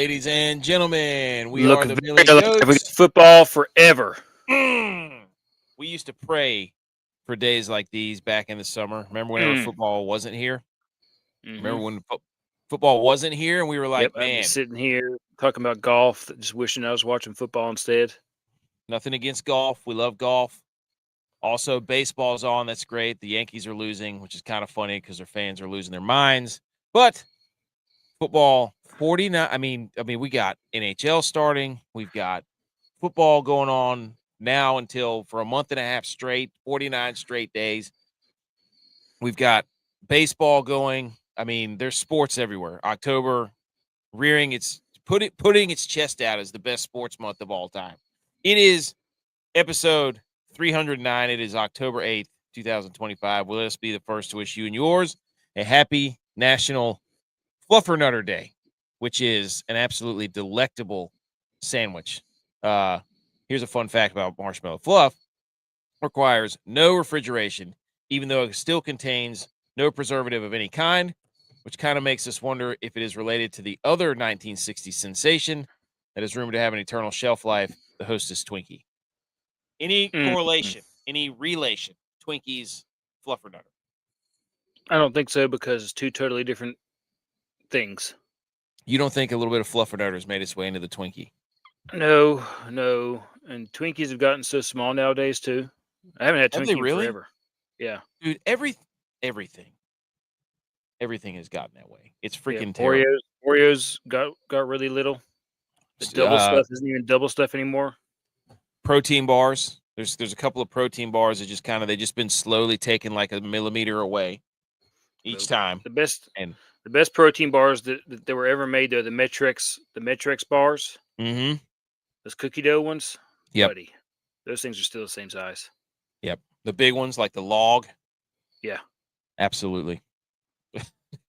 ladies and gentlemen. We Look are the very Millie alive. We got Goats. football forever. We used to pray for days like these back in the summer. Remember whenever football wasn't here? Remember when football wasn't here and we were like, I'd be man, sitting here talking about golf, just wishing I was watching football instead. nothing against golf. We love golf. Also, baseball's on. That's great. The Yankees are losing, which is kind of funny because their fans are losing their minds. But football, 49. I mean, we got NHL starting. We've got football going on now until for a month and a half straight, 49 straight days. We've got baseball going. I mean, there's sports everywhere. October rearing its putting its chest out as the best sports month of all time. It is episode 309. It is October 8th, 2025. Will this be the first to wish you and yours a happy National Fluffernutter Day, which is an absolutely delectable sandwich. Here's a fun fact about marshmallow fluff. Requires no refrigeration, even though it still contains no preservative of any kind, which kind of makes us wonder if it is related to the other 1960s sensation that is rumored to have an eternal shelf life, the Hostess Twinkie. Any correlation, any relation, Twinkies, Fluffernutter? I don't think so because it's two totally different things. You don't think a little bit of Fluffernutter has made its way into the Twinkie? No. And Twinkies have gotten so small nowadays, too. I haven't had Twinkie in forever. Yeah. Dude, everything has gotten that way. It's freaking terrible. Oreos got really little. The double stuff isn't even double stuff anymore. Protein bars. There's a couple of protein bars that they've just been slowly taken like a millimeter away each time. The best protein bars that were ever made are the Metrex bars. Mm-hmm. Those cookie dough ones. Yep. Buddy, those things are still the same size. Yep. The big ones like the log. Yeah. Absolutely.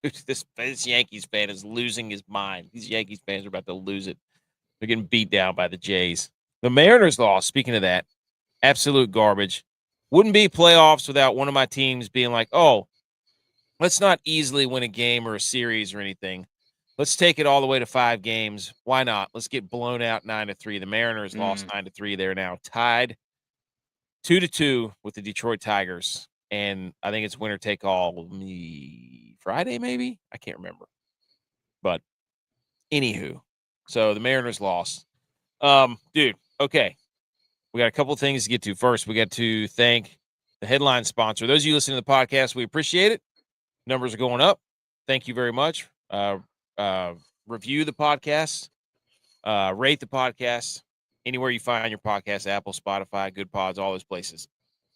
This Yankees fan is losing his mind. These Yankees fans are about to lose it. They're getting beat down by the Jays. The Mariners lost. Speaking of that, absolute garbage. Wouldn't be playoffs without one of my teams being like, oh, let's not easily win a game or a series or anything. Let's take it all the way to 5 games. Why not? Let's get blown out 9-3. The Mariners lost 9-3. They're now tied 2-2 with the Detroit Tigers. And I think it's winner take all Friday, maybe? I can't remember. But anywho, so the Mariners lost. Dude, okay. We got a couple of things to get to. First, we got to thank the headline sponsor. Those of you listening to the podcast, we appreciate it. Numbers are going up. Thank you very much. Review the podcast. Rate the podcast. Anywhere you find your podcast, Apple, Spotify, Good Pods, all those places.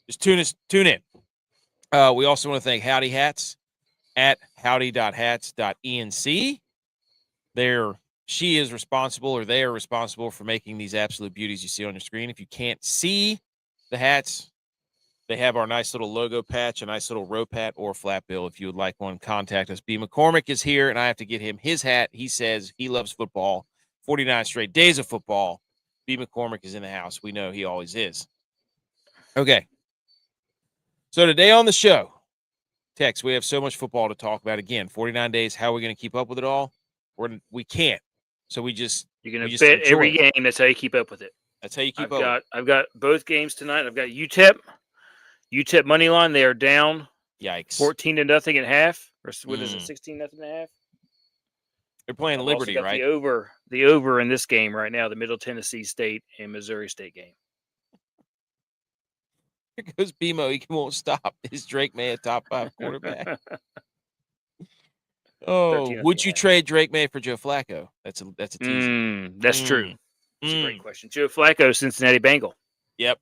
Just tune in. We also want to thank Howdy Hats at howdy.hats.enc. They are responsible for making these absolute beauties you see on your screen. If you can't see the hats, they have our nice little logo patch, a nice little rope hat or flat bill. If you would like one, contact us. B. McCormick is here, and I have to get him his hat. He says he loves football. 49 straight days of football. B. McCormick is in the house. We know he always is. Okay. So today on the show, Tex, we have so much football to talk about. Again, 49 days. How are we going to keep up with it all? We can't. So you're going to bet every game. That's how you keep up with it. That's how you keep up. I've got both games tonight. I've got UTEP money line. They are down. Yikes. 14-0 at half. Or what is it? 16-0 at half. They're playing Liberty, right? The over in this game right now. The Middle Tennessee State and Missouri State game. Here goes BMO. He won't stop. Is Drake May a top 5 quarterback? Oh, would you trade Drake May for Joe Flacco? That's a teaser. That's true. That's a great question. Joe Flacco, Cincinnati Bengal. Yep.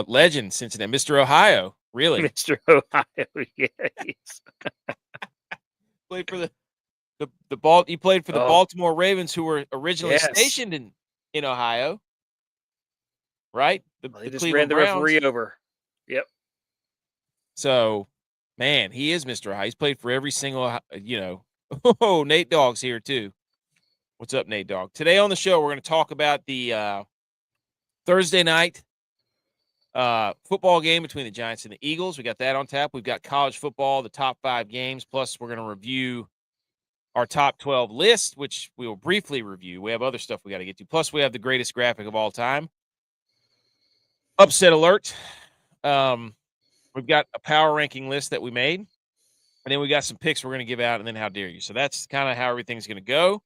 Legend, Cincinnati. Mr. Ohio. Really? Mr. Ohio, yes. Played for he played for the Baltimore Ravens, who were originally stationed in Ohio. Right? They just ran the referee over. Yep. So, man, he is Mr. Ohio. He's played for every single, Oh, Nate Dogg's here, too. What's up, Nate Dogg? Today on the show, we're going to talk about the Thursday night football game between the Giants and the Eagles. We got that on tap. We've got college football, the top 5 games. Plus, we're going to review our top 12 list, which we will briefly review. We have other stuff we got to get to. Plus, we have the greatest graphic of all time. Upset alert. We've got a power ranking list that we made. And then we got some picks we're going to give out, and then how dare you. So that's kind of how everything's going to go.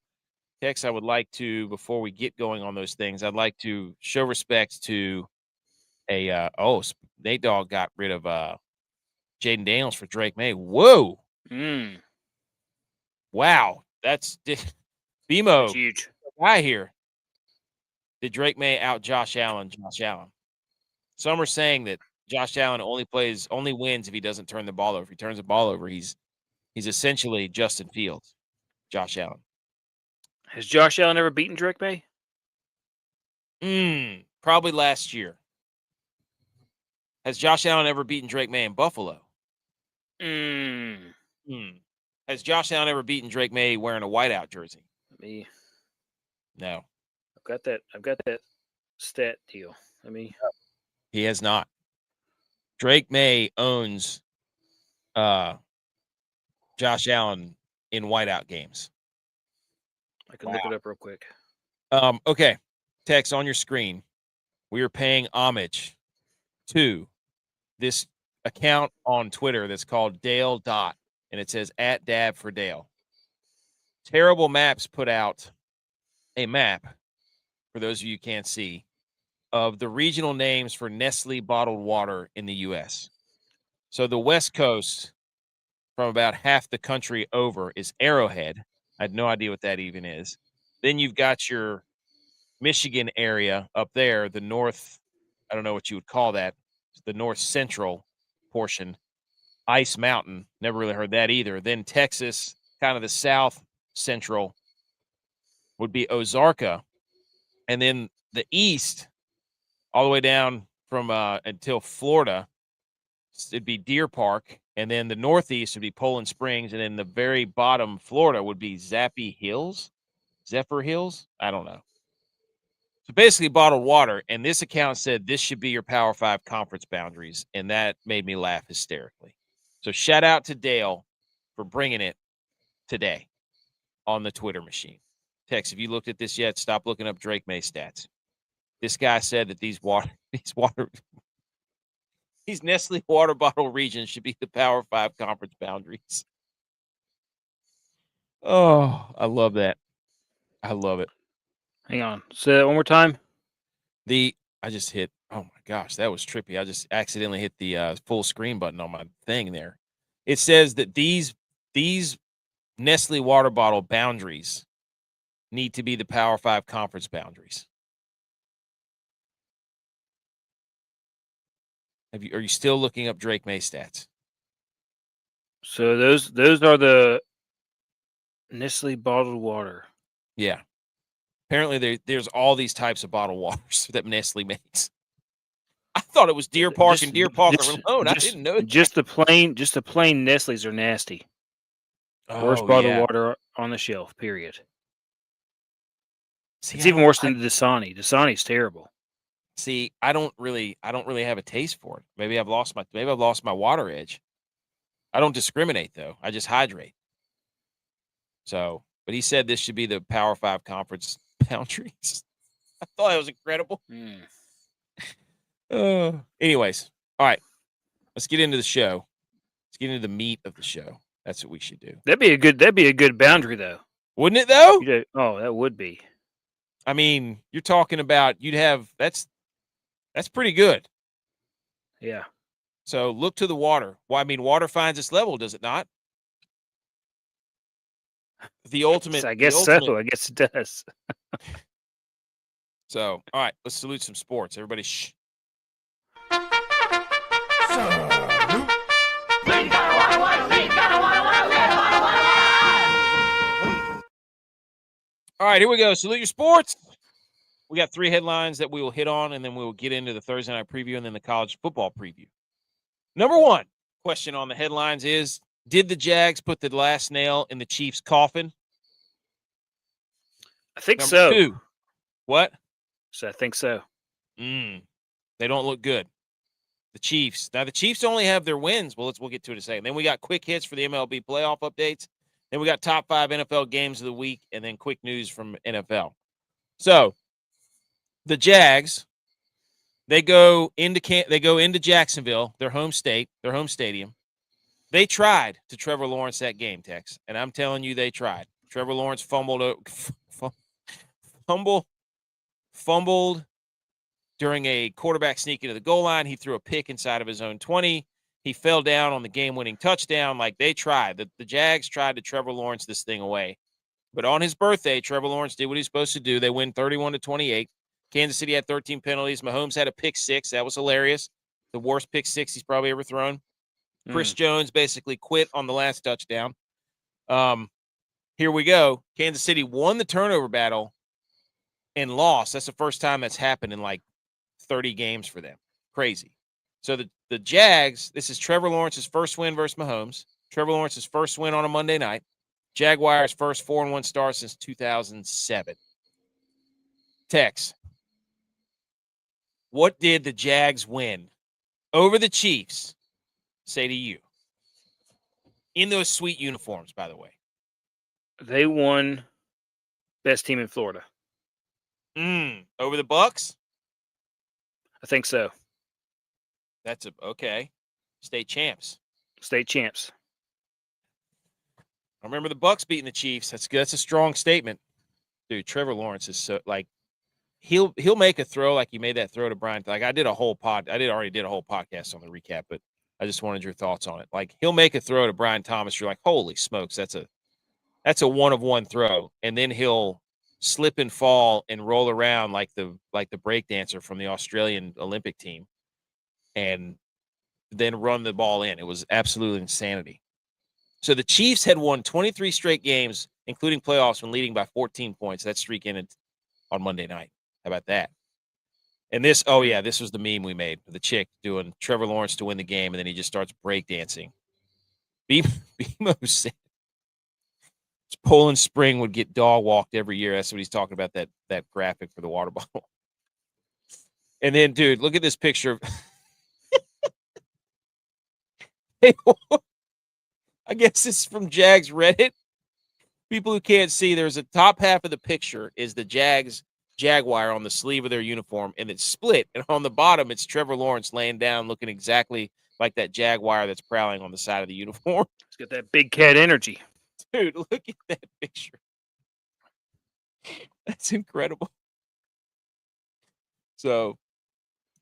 Tex, I would like to, before we get going on those things, I'd like to show respect to Nate Dogg got rid of Jaden Daniels for Drake May. Whoa. Wow. That's BMO. That's huge. Guy here. Did Drake May out Josh Allen? Josh Allen. Some are saying that Josh Allen only wins if he doesn't turn the ball over. If he turns the ball over, he's essentially Justin Fields. Josh Allen. Has Josh Allen ever beaten Drake May? Probably last year. Has Josh Allen ever beaten Drake May in Buffalo? Has Josh Allen ever beaten Drake May wearing a whiteout jersey? No. I've got that stat deal. He has not. Drake May owns Josh Allen in whiteout games. I can look it up real quick. Okay. Text on your screen. We are paying homage to this account on Twitter that's called Dale Dot, and it says @Dab for Dale. Terrible Maps put out a map, for those of you who can't see, of the regional names for Nestle bottled water in the U.S. So the West Coast, from about half the country over, is Arrowhead. I had no idea what that even is. Then you've got your Michigan area up there, the north, I don't know what you would call that, the north central portion, Ice Mountain. Never really heard that either. Then Texas, kind of the south central, would be Ozarka. And then the east, all the way down from until Florida, it'd be Deer Park. And then the northeast would be Poland Springs. And then the very bottom, Florida, would be Zephyr Hills. I don't know. So basically bottled water. And this account said this should be your Power 5 conference boundaries. And that made me laugh hysterically. So shout out to Dale for bringing it today on the Twitter machine. Tex, have you looked at this yet? Stop looking up Drake May stats. This guy said that these Nestle water bottle regions should be the Power 5 conference boundaries. Oh, I love that. I love it. Hang on. Say that one more time. I just hit, oh my gosh, that was trippy. I just accidentally hit the full screen button on my thing there. It says that these Nestle water bottle boundaries need to be the Power 5 conference boundaries. Are you still looking up Drake May stats? So those are the Nestle bottled water. Yeah. Apparently there's all these types of bottled waters that Nestle makes. I thought it was Deer Park and Deer Park alone. I didn't know that. Just the plain Nestle's are nasty. Worst bottled water on the shelf, period. See, it's even worse than the Dasani. Dasani's terrible. See, I don't really have a taste for it. Maybe I've lost my water edge. I don't discriminate though. I just hydrate. So, but he said this should be the Power 5 conference boundaries. I thought that was incredible. Anyways, all right. Let's get into the show. Let's get into the meat of the show. That's what we should do. That'd be a good boundary though. Wouldn't it though? Oh, that would be. I mean, you're talking about that's pretty good. Yeah. So look to the water. Well, I mean, water finds its level, does it not? The ultimate. I guess so. I guess it does. So, all right, let's salute some sports. Everybody, shh. All right, here we go. Salute your sports. We got 3 headlines that we will hit on, and then we will get into the Thursday night preview and then the college football preview. Number 1 question on the headlines is, did the Jags put the last nail in the Chiefs' coffin? I think so. 2, what? So I think so. They don't look good. The Chiefs. Now, the Chiefs only have their wins. Well, we'll get to it in a second. Then we got quick hits for the MLB playoff updates. Then we got top 5 NFL games of the week, and then quick news from NFL. So the Jags, they go into Jacksonville, their home state, their home stadium. They tried to Trevor Lawrence that game, Tex, and I'm telling you, they tried. Trevor Lawrence fumbled during a quarterback sneak into the goal line. He threw a pick inside of his own 20. He fell down on the game-winning touchdown. Like, they tried. The Jags tried to Trevor Lawrence this thing away. But on his birthday, Trevor Lawrence did what he's supposed to do. They win 31-28. Kansas City had 13 penalties. Mahomes had a pick 6. That was hilarious. The worst pick 6 he's probably ever thrown. Chris Jones basically quit on the last touchdown. Here we go. Kansas City won the turnover battle and lost. That's the first time that's happened in like 30 games for them. Crazy. So the Jags, this is Trevor Lawrence's first win versus Mahomes. Trevor Lawrence's first win on a Monday night. Jaguars' first 4-1 start since 2007. Tex, what did the Jags win over the Chiefs say to you? In those sweet uniforms, by the way. They won best team in Florida. Over the Bucks? I think so. That's okay. State champs. State champs. I remember the Bucks beating the Chiefs. That's good. That's a strong statement. Dude, Trevor Lawrence is so like he'll make a throw like he made that throw to Brian. Like I already did a whole podcast on the recap, but I just wanted your thoughts on it. Like he'll make a throw to Brian Thomas. You're like, holy smokes, that's a 1-of-1 throw, and then he'll slip and fall and roll around like the break dancer from the Australian Olympic team, and then run the ball in. It was absolute insanity. So the Chiefs had won 23 straight games, including playoffs, when leading by 14 points. That streak ended on Monday night. How about that? And this was the meme we made. The chick doing Trevor Lawrence to win the game, and then he just starts breakdancing. BMO said Poland Spring would get dog walked every year. That's what he's talking about, that graphic for the water bottle. And then, dude, look at this picture. I guess it's from Jags Reddit. People who can't see, there's a top half of the picture is the Jaguar on the sleeve of their uniform, and it's split. And on the bottom, it's Trevor Lawrence laying down, looking exactly like that Jaguar that's prowling on the side of the uniform. It's got that big cat energy. Dude, look at that picture. That's incredible. So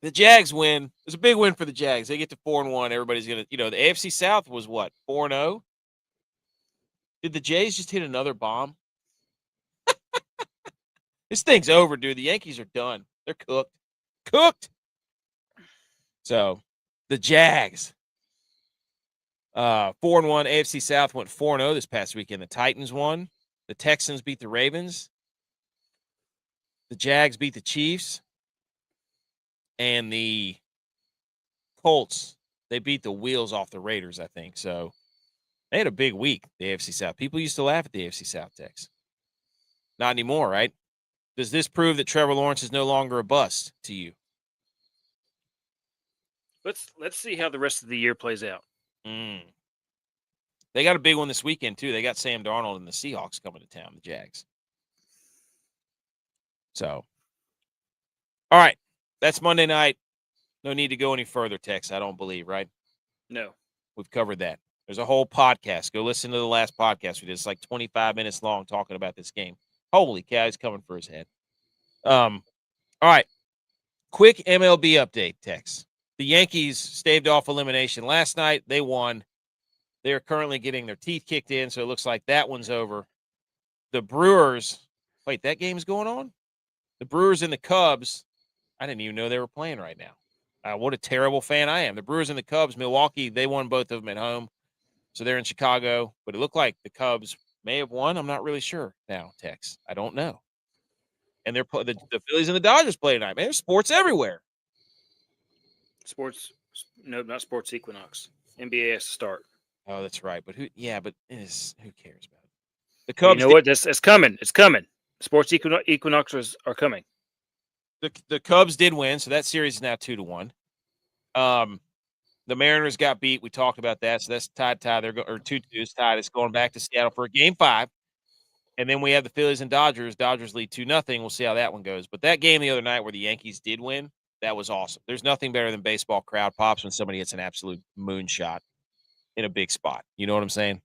the Jags win. It's a big win for the Jags. They get to 4-1. Everybody's going to, the AFC South was what? 4-0? Did the Jays just hit another bomb? This thing's over, dude. The Yankees are done. They're cooked. Cooked. So the Jags. 4-1. AFC South went 4-0 this past weekend. The Titans won. The Texans beat the Ravens. The Jags beat the Chiefs. And the Colts, they beat the wheels off the Raiders, I think. So they had a big week, the AFC South. People used to laugh at the AFC South, Tex. Not anymore, right? Does this prove that Trevor Lawrence is no longer a bust to you? Let's see how the rest of the year plays out. They got a big one this weekend, too. They got Sam Darnold and the Seahawks coming to town, the Jags. So, all right. That's Monday night. No need to go any further, Tex, I don't believe, right? No. We've covered that. There's a whole podcast. Go listen to the last podcast we did. It's like 25 minutes long talking about this game. Holy cow, he's coming for his head. All right. Quick MLB update, Tex. The Yankees staved off elimination last night. They won. They're currently getting their teeth kicked in, so it looks like that one's over. The Brewers, wait, that game's going on? The Brewers and the Cubs, I didn't even know they were playing right now. What a terrible fan I am. The Brewers and the Cubs, Milwaukee, they won both of them at home. So they're in Chicago. But it looked like the Cubs may have won. I'm not really sure now, Tex. I don't know. And they're the Phillies and the Dodgers play tonight. Man, there's sports everywhere. Sports, no, not Sports Equinox. NBA has to start. Oh, that's right. But who cares about it? The Cubs. You know what? It's coming. It's coming. Sports Equinoxes are coming. The Cubs did win, so that series is now 2-1. The Mariners got beat. We talked about that. So that's tied. They're or 2-2 is tied. It's going back to Seattle for Game 5. And then we have the Phillies and Dodgers. Dodgers lead 2-0. We'll see how that one goes. But that game the other night where the Yankees did win, that was awesome. There's nothing better than baseball crowd pops when somebody hits an absolute moonshot in a big spot. You know what I'm saying?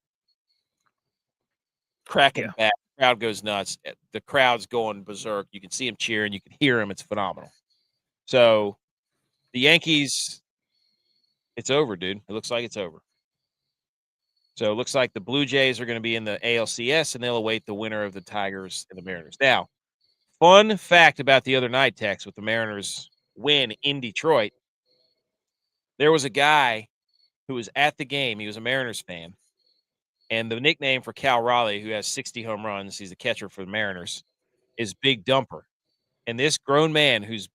Cracking back. The crowd goes nuts. The crowd's going berserk. You can see them cheering. You can hear them. It's phenomenal. So the Yankees, it's over, dude. It looks like it's over. So it looks like the Blue Jays are going to be in the ALCS, and they'll await the winner of the Tigers and the Mariners. Now, fun fact about the other night, Tex, with the Mariners win in Detroit, there was a guy who was at the game. He was a Mariners fan. And the nickname for Cal Raleigh, who has 60 home runs, he's the catcher for the Mariners, is Big Dumper. And this grown man who's,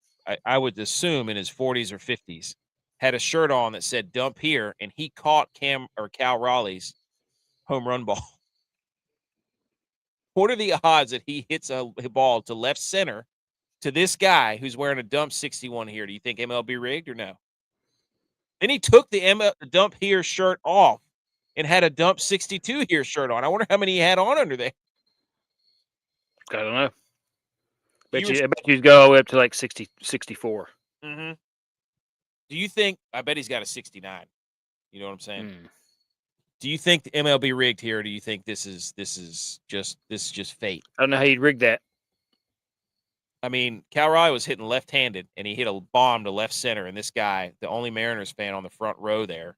I would assume, in his 40s or 50s, had a shirt on that said "Dump Here," and he caught Cal Raleigh's home run ball. What are the odds that he hits a ball to left center to this guy who's wearing a Dump 61 here? Do you think MLB rigged or no? Then he took the Dump Here shirt off and had a Dump 62 here shirt on. I wonder how many he had on under there. I don't know. I bet you'd go all the way up to like 60, 64. Mm-hmm. Do you think? I bet he's got a 69. You know what I'm saying? Do you think the MLB rigged here? Or do you think this is just fate? I don't know how you'd rig that. I mean, Cal Raleigh was hitting left-handed, and he hit a bomb to left center. And this guy, the only Mariners fan on the front row there,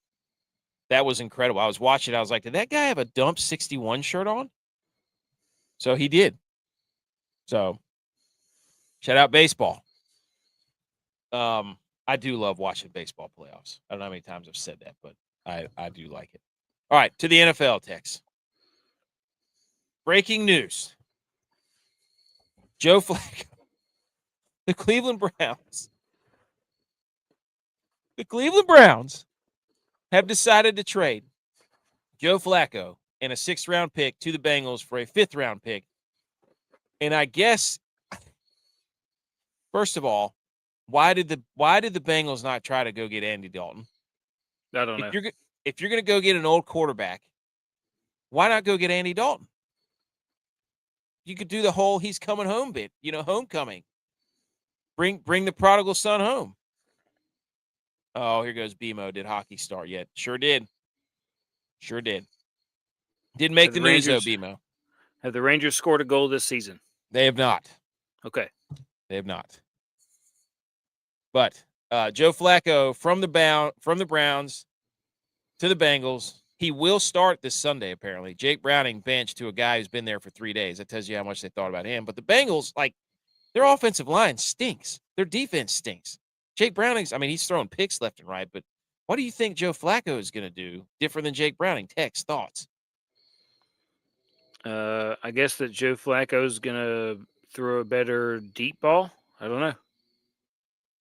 that was incredible. I was watching. I was like, did that guy have a Dump 61 shirt on? So he did. So shout out baseball. I do love watching baseball playoffs. I don't know how many times I've said that, but I do like it. All right, to the NFL, Tex. Breaking news. Joe Flacco. The Cleveland Browns have decided to trade Joe Flacco and a 6th-round pick to the Bengals for a 5th-round pick. And I guess, first of all, why did the Bengals not try to go get Andy Dalton? I don't know. If you're going to go get an old quarterback, why not go get Andy Dalton? You could do the whole "he's coming home" bit, homecoming. Bring the prodigal son home. Oh, here goes BMO. Did hockey start yet? Sure did. Didn't make the news, though, BMO. Have the Rangers scored a goal this season? They have not. Okay. They have not. But Joe Flacco from the Browns to the Bengals. He will start this Sunday, apparently. Jake Browning benched to a guy who's been there for 3 days. That tells you how much they thought about him. But the Bengals, their offensive line stinks. Their defense stinks. Jake Browning's, he's throwing picks left and right, but what do you think Joe Flacco is going to do different than Jake Browning? Tex, thoughts? I guess that Joe Flacco is going to throw a better deep ball. I don't know.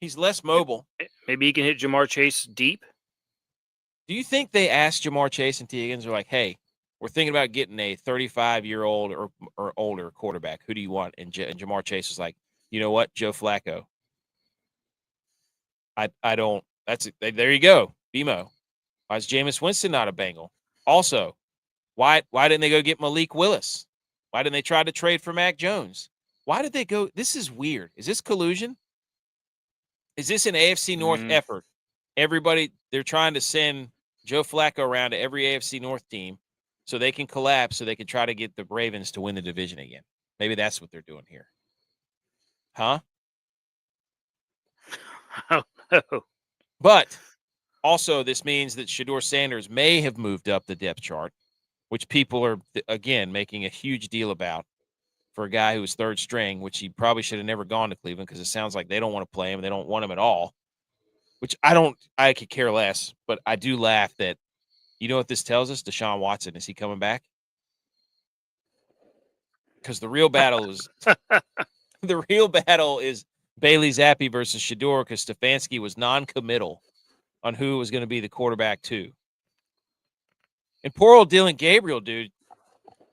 He's less mobile. Maybe he can hit Jamar Chase deep. Do you think they asked Jamar Chase and T. Higgins, are like, hey, we're thinking about getting a 35-year-old or older quarterback. Who do you want? And Jamar Chase was like, you know what, Joe Flacco. I don't. There you go, BMO. Why is Jameis Winston not a Bengal? Also, why didn't they go get Malik Willis? Why didn't they try to trade for Mac Jones? Why did they go? This is weird. Is this collusion? Is this an AFC North effort? Everybody, they're trying to send Joe Flacco around to every AFC North team so they can collapse, so they can try to get the Ravens to win the division again. Maybe that's what they're doing here. Huh? Oh, no. But also, this means that Shedeur Sanders may have moved up the depth chart, which people are, again, making a huge deal about for a guy who was 3rd string, which he probably should have never gone to Cleveland because it sounds like they don't want to play him. They don't want him at all, which I could care less. But I do laugh that, you know what this tells us? Deshaun Watson, is he coming back? Because the real battle is Bailey Zappi versus Shedeur, because Stefanski was non-committal on who was going to be the quarterback too. And poor old Dylan Gabriel, dude.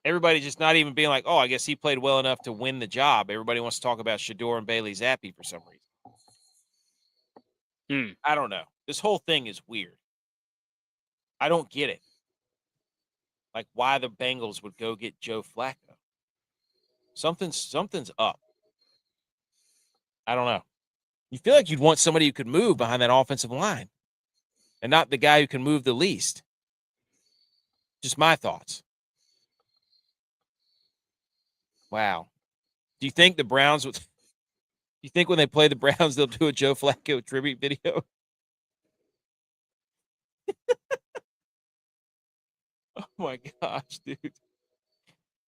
Everybody just not even being like, oh, I guess he played well enough to win the job. Everybody wants to talk about Shedeur and Bailey Zappi for some reason. I don't know. This whole thing is weird. I don't get it. Like, why the Bengals would go get Joe Flacco. Something's up. I don't know. You feel like you'd want somebody who could move behind that offensive line and not the guy who can move the least. Just my thoughts. Wow. Do you think the Browns would... Do you think when they play the Browns, they'll do a Joe Flacco tribute video? Oh, my gosh, dude.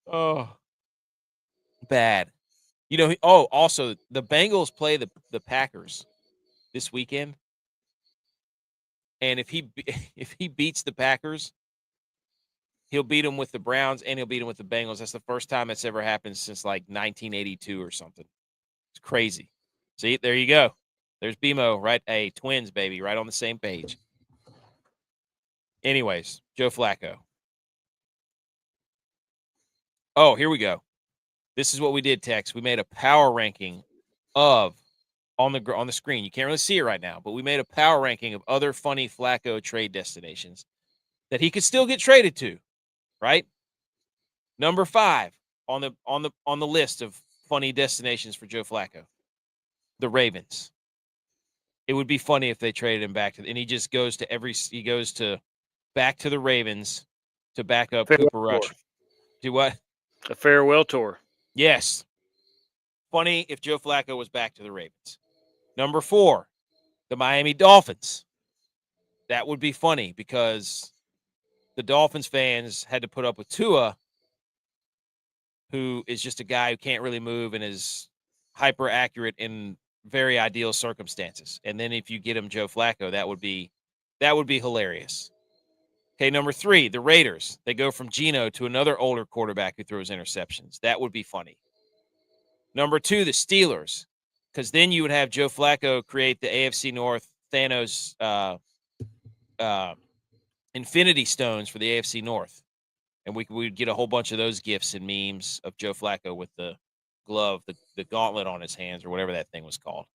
Oh, bad. You know, also, the Bengals play the Packers this weekend. And if he beats the Packers, he'll beat them with the Browns and he'll beat them with the Bengals. That's the first time that's ever happened since like 1982 or something. It's crazy. See, there you go. There's BMO, right? Hey, twins, baby, right on the same page. Anyways, Joe Flacco. Oh, here we go. This is what we did, Tex. We made a power ranking of on the screen. You can't really see it right now, but we made a power ranking of other funny Flacco trade destinations that he could still get traded to, right? Number 5 on the list of funny destinations for Joe Flacco, the Ravens. It would be funny if they traded him back and he just goes to back to the Ravens to back up Cooper Rush. Do what? A farewell tour. Yes. Funny if Joe Flacco was back to the Ravens. Number 4, the Miami Dolphins. That would be funny because the Dolphins fans had to put up with Tua, who is just a guy who can't really move and is hyper accurate in very ideal circumstances. And then if you get him Joe Flacco, that would be hilarious. Okay, number 3, the Raiders. They go from Geno to another older quarterback who throws interceptions. That would be funny. Number 2, the Steelers, because then you would have Joe Flacco create the AFC North Thanos Infinity Stones for the AFC North. And we'd get a whole bunch of those gifs and memes of Joe Flacco with the glove, the gauntlet on his hands, or whatever that thing was called.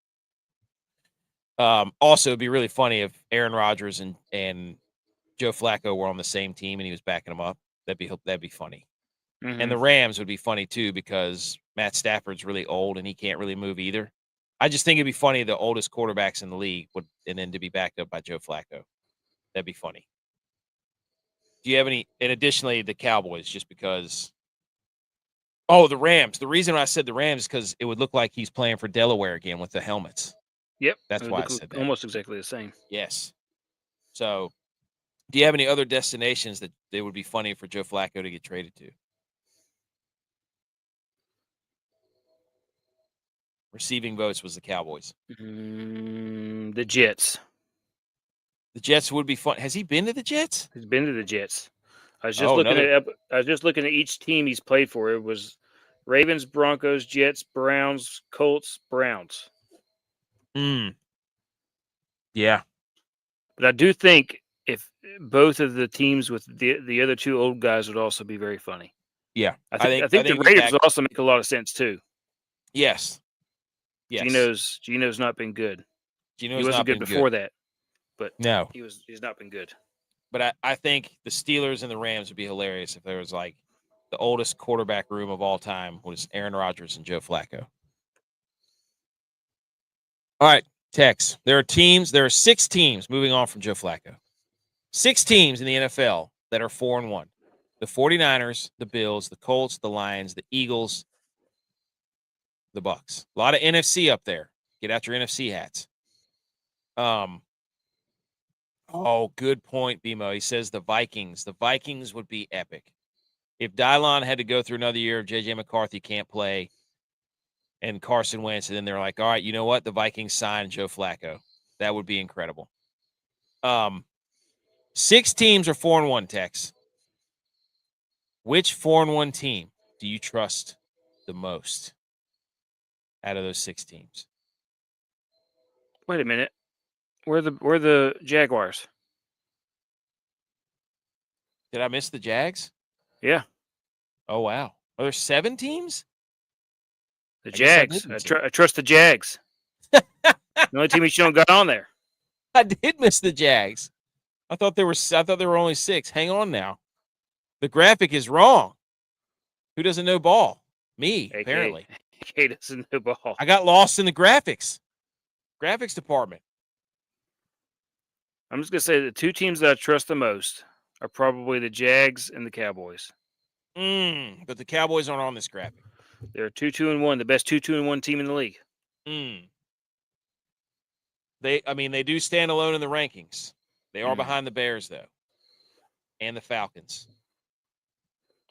Also, it'd be really funny if Aaron Rodgers and Joe Flacco were on the same team and he was backing them up. That'd be funny. Mm-hmm. And the Rams would be funny too because Matt Stafford's really old and he can't really move either. I just think it'd be funny the oldest quarterbacks in the league and then to be backed up by Joe Flacco. That'd be funny. Do you have any? And additionally, the Cowboys, just because. Oh, the Rams. The reason I said the Rams is because it would look like he's playing for Delaware again with the helmets. Yep. That's why I said that. Almost exactly the same. Yes. So, do you have any other destinations that they would be funny for Joe Flacco to get traded to? Receiving votes was the Cowboys. The Jets. The Jets would be fun. Has he been to the Jets? He's been to the Jets. I was just looking at each team he's played for. It was Ravens, Broncos, Jets, Browns, Colts, Browns. Yeah. But I do think if both of the teams with the other 2 old guys would also be very funny. Yeah. I think the Raiders would also make a lot of sense too. Yes. Geno's not been good. He wasn't good before that. But no, he's not been good. But I think the Steelers and the Rams would be hilarious if there was like the oldest quarterback room of all time was Aaron Rodgers and Joe Flacco. All right, Tex. There are 6 teams moving on from Joe Flacco. 6 teams in the NFL that are 4-1. The 49ers, the Bills, the Colts, the Lions, the Eagles, the Bucs. A lot of NFC up there. Get out your NFC hats. Oh, good point, BMO. He says the Vikings. The Vikings would be epic. If Dylon had to go through another year of J.J. McCarthy can't play and Carson Wentz, and then they're like, all right, you know what? The Vikings signed Joe Flacco. That would be incredible. 6 teams are 4-1, Tex. Which 4-1 team do you trust the most out of those 6 teams? Wait a minute. We're the Jaguars. Did I miss the Jags? Yeah. Oh, wow. Are there 7 teams? The Jags. I trust the Jags. The only team you don't got on there. I did miss the Jags. I thought there were only 6. Hang on now. The graphic is wrong. Who doesn't know ball? Me, apparently. AK doesn't know ball. I got lost in the graphics department. I'm just going to say the 2 teams that I trust the most are probably the Jags and the Cowboys. But the Cowboys aren't on this graphic. They're 2-2-1, the best 2-2-1 team in the league. They do stand alone in the rankings. They are behind the Bears, though, and the Falcons.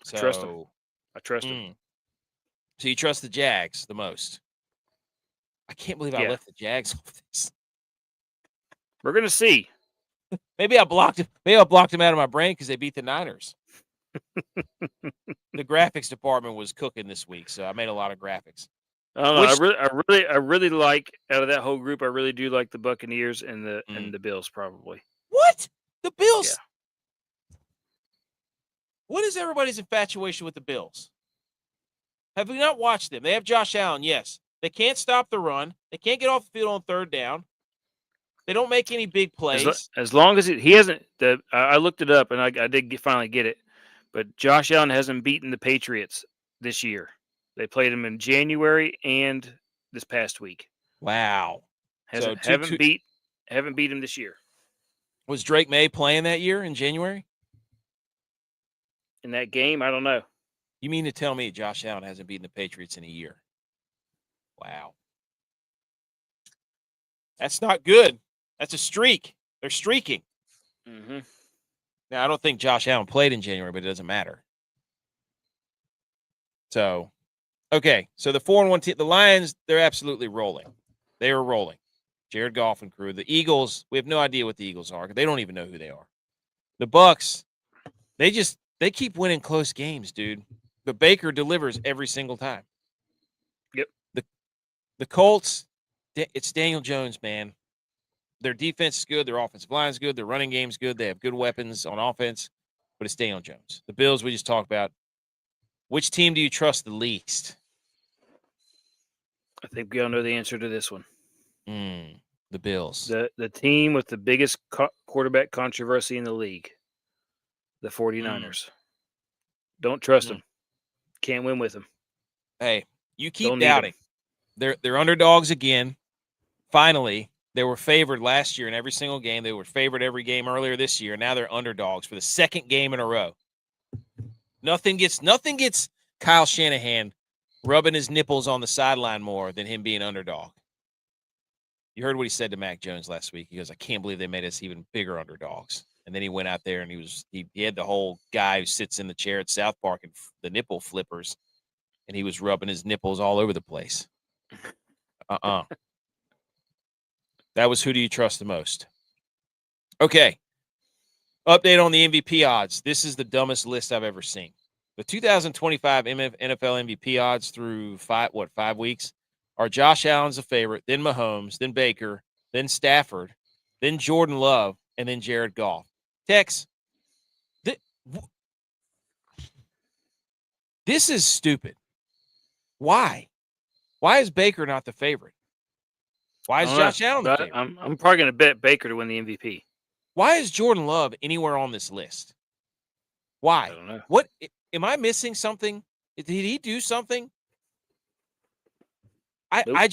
So, I trust them. So you trust the Jags the most? I can't believe I left the Jags off this. We're gonna see. Maybe I blocked him. Maybe I blocked him out of my brain because they beat the Niners. The graphics department was cooking this week, so I made a lot of graphics. I don't know. I really like, out of that whole group, I really do like the Buccaneers and the Bills probably. What? The Bills? Yeah. What is everybody's infatuation with the Bills? Have we not watched them? They have Josh Allen, yes. They can't stop the run. They can't get off the field on third down. They don't make any big plays. As long as he hasn't. I looked it up, and I did finally get it. But Josh Allen hasn't beaten the Patriots this year. They played him in January and this past week. Wow. Haven't beat him this year. Was Drake May playing that year in January? In that game, I don't know. You mean to tell me Josh Allen hasn't beaten the Patriots in a year? Wow. That's not good. That's a streak. They're streaking. Mm-hmm. Now, I don't think Josh Allen played in January, but it doesn't matter. So, okay. So the 4-1 team, the Lions, they're absolutely rolling. They are rolling. Jared Goff and crew. The Eagles, we have no idea what the Eagles are. They don't even know who they are. The Bucks, they keep winning close games, dude. But Baker delivers every single time. Yep. The Colts, it's Daniel Jones, man. Their defense is good. Their offensive line is good. Their running game is good. They have good weapons on offense, but it's Daniel Jones. The Bills, we just talked about. Which team do you trust the least? I think we all know the answer to this one. The Bills. The team with the biggest quarterback controversy in the league, the 49ers. Don't trust them. Can't win with them. Hey, you keep doubting. They're underdogs again. Finally, they were favored last year in every single game. They were favored every game earlier this year. Now they're underdogs for the second game in a row. Nothing gets Kyle Shanahan rubbing his nipples on the sideline more than him being underdog. You heard what he said to Mac Jones last week. He goes, I can't believe they made us even bigger underdogs. And then he went out there and he had the whole guy who sits in the chair at South Park and the nipple flippers, and he was rubbing his nipples all over the place. That was who do you trust the most? Okay. Update on the MVP odds. This is the dumbest list I've ever seen. The 2025 NFL MVP odds through 5 weeks are Josh Allen's a favorite, then Mahomes, then Baker, then Stafford, then Jordan Love, and then Jared Goff. Tex, this is stupid. Why? Why is Baker not the favorite? Why is Josh Allen the favorite? I'm probably going to bet Baker to win the MVP. Why is Jordan Love anywhere on this list? Why? I don't know. What am I missing something? Did he do something? Nope.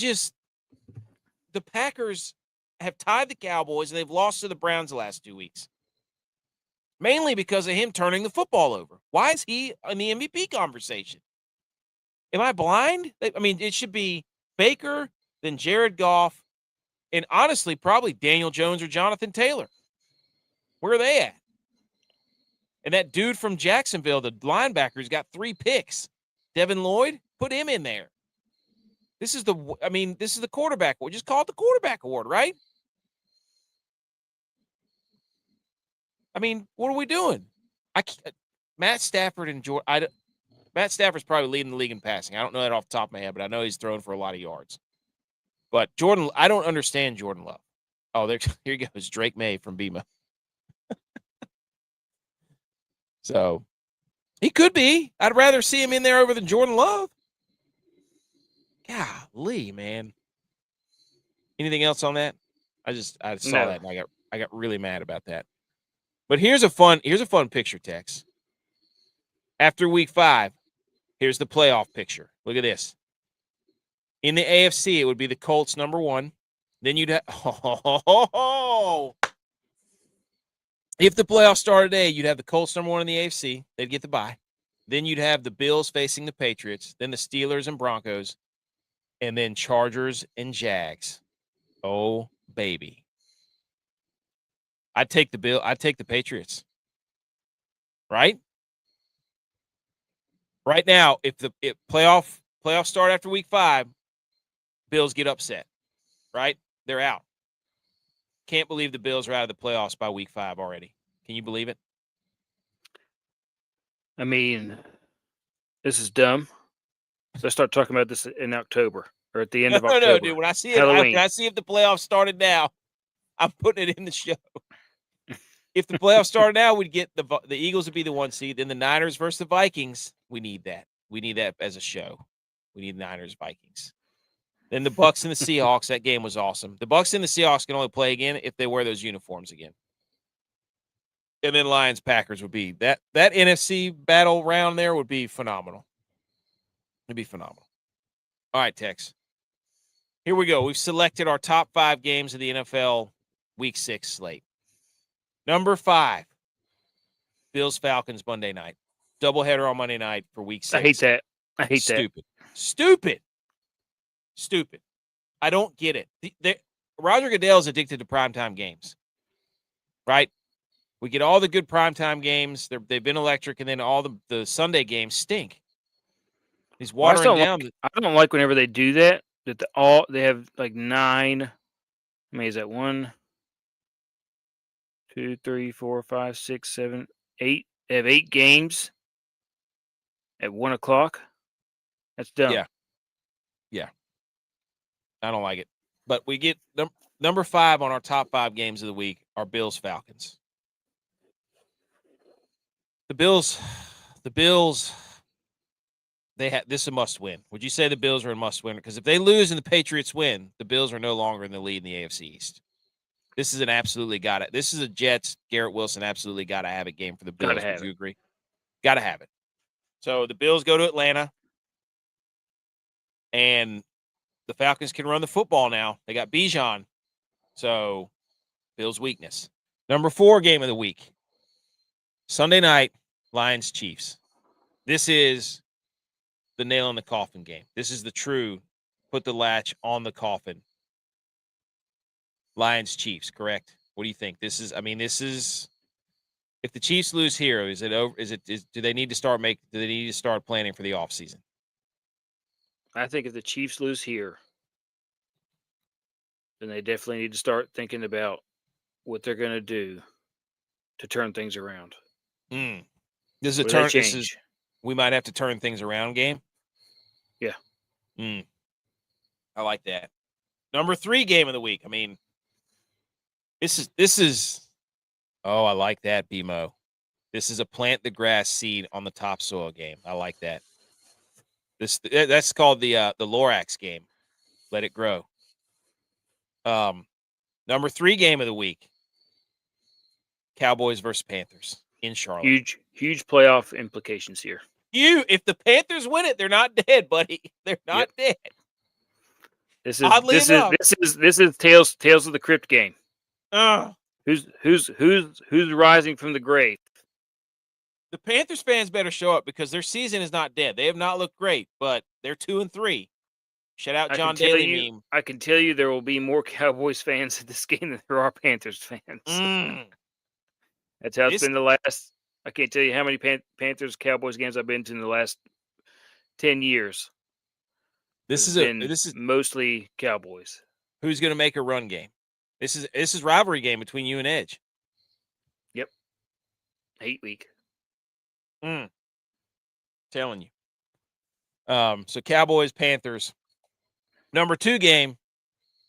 The Packers have tied the Cowboys and they've lost to the Browns the last 2 weeks. Mainly because of him turning the football over. Why is he in the MVP conversation? Am I blind? I mean, it should be Baker, then Jared Goff, and honestly, probably Daniel Jones or Jonathan Taylor. Where are they at? And that dude from Jacksonville, the linebacker's got 3 picks. Devin Lloyd, put him in there. This is the quarterback award. Just call it the quarterback award, right? I mean, what are we doing? Matt Stafford and Matt Stafford's probably leading the league in passing. I don't know that off the top of my head, but I know he's thrown for a lot of yards. But I don't understand Jordan Love. Oh, here goes Drake May from BMO. So he could be. I'd rather see him in there over than Jordan Love. Golly, man. Anything else on that? I saw that and I got really mad about that. But here's a fun picture, Tex. After week 5, here's the playoff picture. Look at this. In the AFC, it would be the Colts number 1. Then you'd have if the playoffs started today, you'd have the Colts number 1 in the AFC. They'd get the bye. Then you'd have the Bills facing the Patriots, then the Steelers and Broncos, and then Chargers and Jags. Oh, baby. I'd take the Patriots. Right? Right now, if playoff start after week 5, Bills get upset. Right? They're out. Can't believe the Bills are out of the playoffs by week 5 already. Can you believe it? I mean, this is dumb. Let's start talking about this in October or at the end of October. No, dude. When I see if the playoffs started now, I'm putting it in the show. If the playoffs started now, we'd get the Eagles would be the 1 seed. Then the Niners versus the Vikings. We need that. We need that as a show. We need Niners Vikings. Then the Bucks and the Seahawks. That game was awesome. The Bucks and the Seahawks can only play again if they wear those uniforms again. And then Lions Packers would be that NFC battle round there would be phenomenal. It'd be phenomenal. All right, Tex. Here we go. We've selected our top 5 games of the NFL Week 6 slate. Number 5, Bills Falcons Monday night. Doubleheader on Monday night for Week 6. I hate that. I hate that. Stupid. I don't get it. Roger Goodell's addicted to primetime games, right? We get all the good primetime games. They've been electric, and then all the Sunday games stink. He's watering down. I don't like whenever they do that. They have like 9. How many is that? 1, 2, 3, 4, 5, 6, 7, 8. They have 8 games at 1 o'clock. That's dumb. Yeah. I don't like it. But we get number 5 on our top 5 games of the week are Bills Falcons. The Bills, this is a must win. Would you say the Bills are a must win? Because if they lose and the Patriots win, the Bills are no longer in the lead in the AFC East. This is an absolutely got it. This is a Jets, Garrett Wilson, absolutely got to have it game for the Bills. Would you agree? Got to have it. So the Bills go to Atlanta, and the Falcons can run the football now. They got Bijan. So Bills' weakness. Number 4 game of the week. Sunday night, Lions Chiefs. This is the nail in the coffin game. This is the true put the latch on the coffin. Lions Chiefs, correct? What do you think? This is if the Chiefs lose here, is it over? Do they need to start planning for the offseason? I think if the Chiefs lose here, then they definitely need to start thinking about what they're going to do to turn things around. This is we might have to turn things around game. Yeah. I like that. Number 3 game of the week. I mean, this is oh, I like that, BMO. This is a plant the grass seed on the topsoil game. I like that. That's called the Lorax game. Let it grow. Number 3 game of the week. Cowboys versus Panthers in Charlotte. Huge playoff implications here. If the Panthers win it, they're not dead, buddy. They're not dead. This is Tales of the Crypt game. Who's rising from the grave? The Panthers fans better show up because their season is not dead. They have not looked great, but they're 2-3. Shout out John Daly meme. I can tell you there will be more Cowboys fans at this game than there are Panthers fans. That's how it's been the last. I can't tell you how many Panthers Cowboys games I've been to in the last 10 years. This is mostly Cowboys. Who's going to make a run game? This is rivalry game between you and Edge. Yep. 8 week. Telling you. So Cowboys, Panthers. Number 2 game,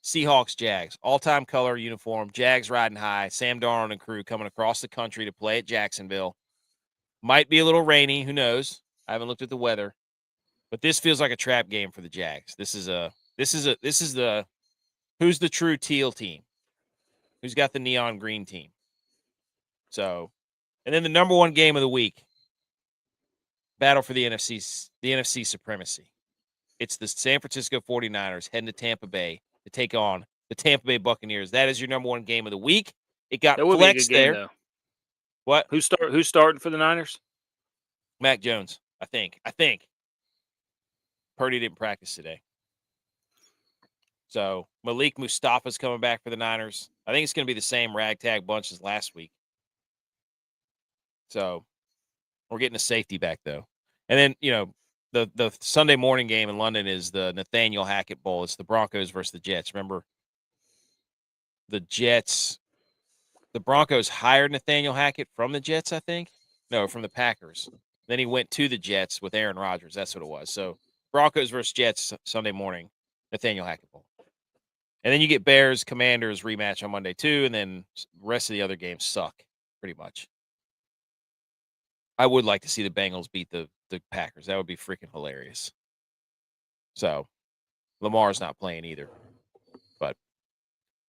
Seahawks, Jags. All-time color uniform. Jags riding high. Sam Darnold and crew coming across the country to play at Jacksonville. Might be a little rainy. Who knows? I haven't looked at the weather. But this feels like a trap game for the Jags. This is the who's the true teal team? Who's got the neon green team? So, and then the number one game of the week, battle for the NFC supremacy. It's the San Francisco 49ers heading to Tampa Bay to take on the Tampa Bay Buccaneers. That is your number one game of the week. It got That would be a good flexed game, there. though. What? Who's starting for the Niners? Mac Jones, I think. Purdy didn't practice today. So Malik Mustafa's coming back for the Niners. I think it's going to be the same ragtag bunch as last week. So we're getting a safety back, though. And then, the Sunday morning game in London is the Nathaniel Hackett Bowl. It's the Broncos versus the Jets. Remember, the Broncos hired Nathaniel Hackett from the Jets, I think. No, from the Packers. Then he went to the Jets with Aaron Rodgers. That's what it was. So Broncos versus Jets Sunday morning, Nathaniel Hackett Bowl. And then you get Bears, Commanders rematch on Monday too, and then the rest of the other games suck pretty much. I would like to see the Bengals beat the Packers. That would be freaking hilarious. So Lamar's not playing either. But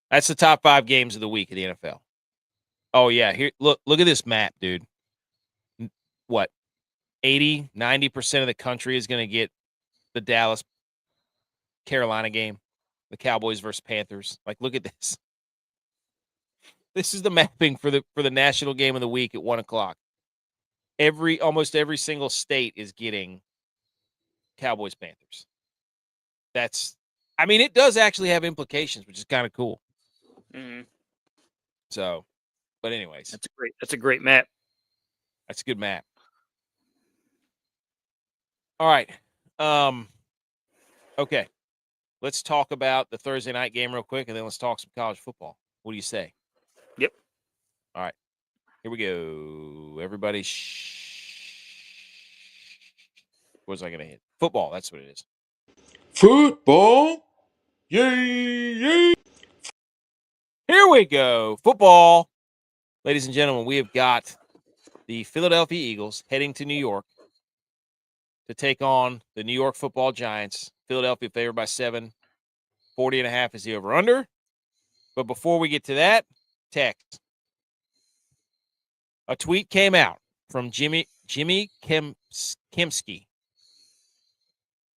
that's the top 5 games of the week of the NFL. Oh, yeah. Here, look at this map, dude. What? 80-90% of the country is going to get the Dallas-Carolina game, the Cowboys versus Panthers. Like, look at this. This is the mapping for the national game of the week at 1 o'clock. Almost every single state is getting Cowboys-Panthers. It does actually have implications, which is kind of cool. Mm-hmm. So, but anyways. That's a great map. That's a good map. All right. Okay. Let's talk about the Thursday night game real quick, and then let's talk some college football. What do you say? Yep. All right. Here we go. Everybody what was I going to hit? Football. That's what it is. Football. Yay. Here we go. Football. Ladies and gentlemen, we have got the Philadelphia Eagles heading to New York to take on the New York Football Giants. Philadelphia favored by 7. 40.5 is the over-under. But before we get to that, text. A tweet came out from Jimmy Kemsky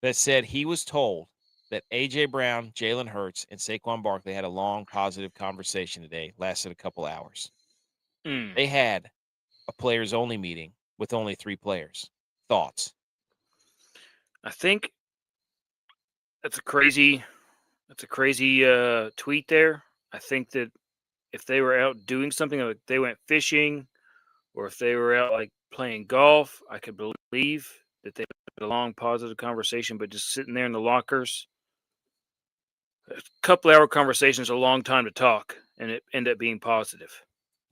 that said he was told that A.J. Brown, Jalen Hurts, and Saquon Barkley had a long, positive conversation today. Lasted a couple hours. They had a players-only meeting with only 3 players. Thoughts? I think that's a crazy tweet there. I think that if they were out doing something, like they went fishing, or if they were out like playing golf, I could believe that they had a long, positive conversation. But just sitting there in the lockers, a couple-hour conversation is a long time to talk, and it ended up being positive.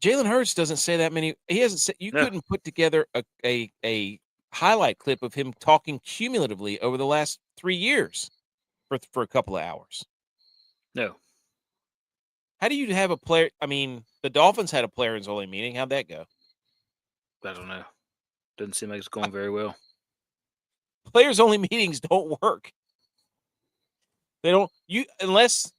Jalen Hurts doesn't say that many. He hasn't said. You couldn't put together a highlight clip of him talking cumulatively over the last 3 years for a couple of hours. No. How do you have a player? I mean, the Dolphins had a players only meeting. How'd that go? I don't know. Doesn't seem like it's going very well. Players only meetings don't work. They don't. Unless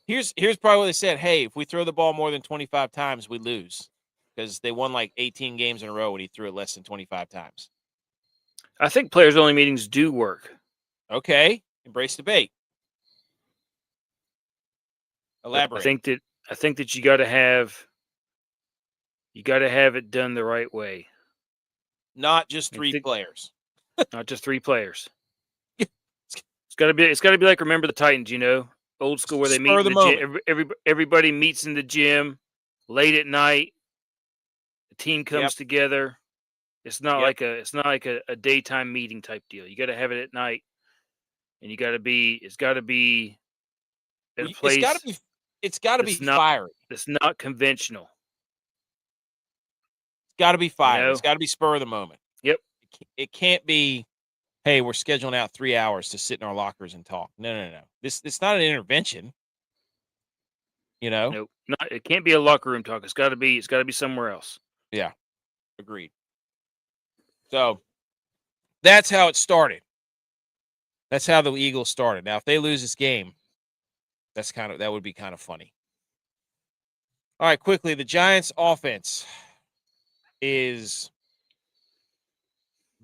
here's probably what they said. Hey, if we throw the ball more than 25 times, we lose, because they won like 18 games in a row when he threw it less than 25 times. I think players only meetings do work. Okay, embrace debate. Elaborate. I think that you got to have it done the right way. Not just 3 players. Not just 3 players. It's got to be like Remember the Titans, old school, where they meet in the gym. Everybody meets in the gym late at night. The team comes together. It's not like a daytime meeting type deal. You got to have it at night, and it's got to be at a place. It's got to be fiery. It's not conventional. It's got to be fiery. It's got to be spur of the moment. Yep. It can't be, hey, we're scheduling out 3 hours to sit in our lockers and talk. No. It's not an intervention. Nope. It can't be a locker room talk. It's got to be somewhere else. Yeah. Agreed. So that's how it started. That's how the Eagles started. Now, if they lose this game, that would be kind of funny. All right, quickly, the Giants offense. is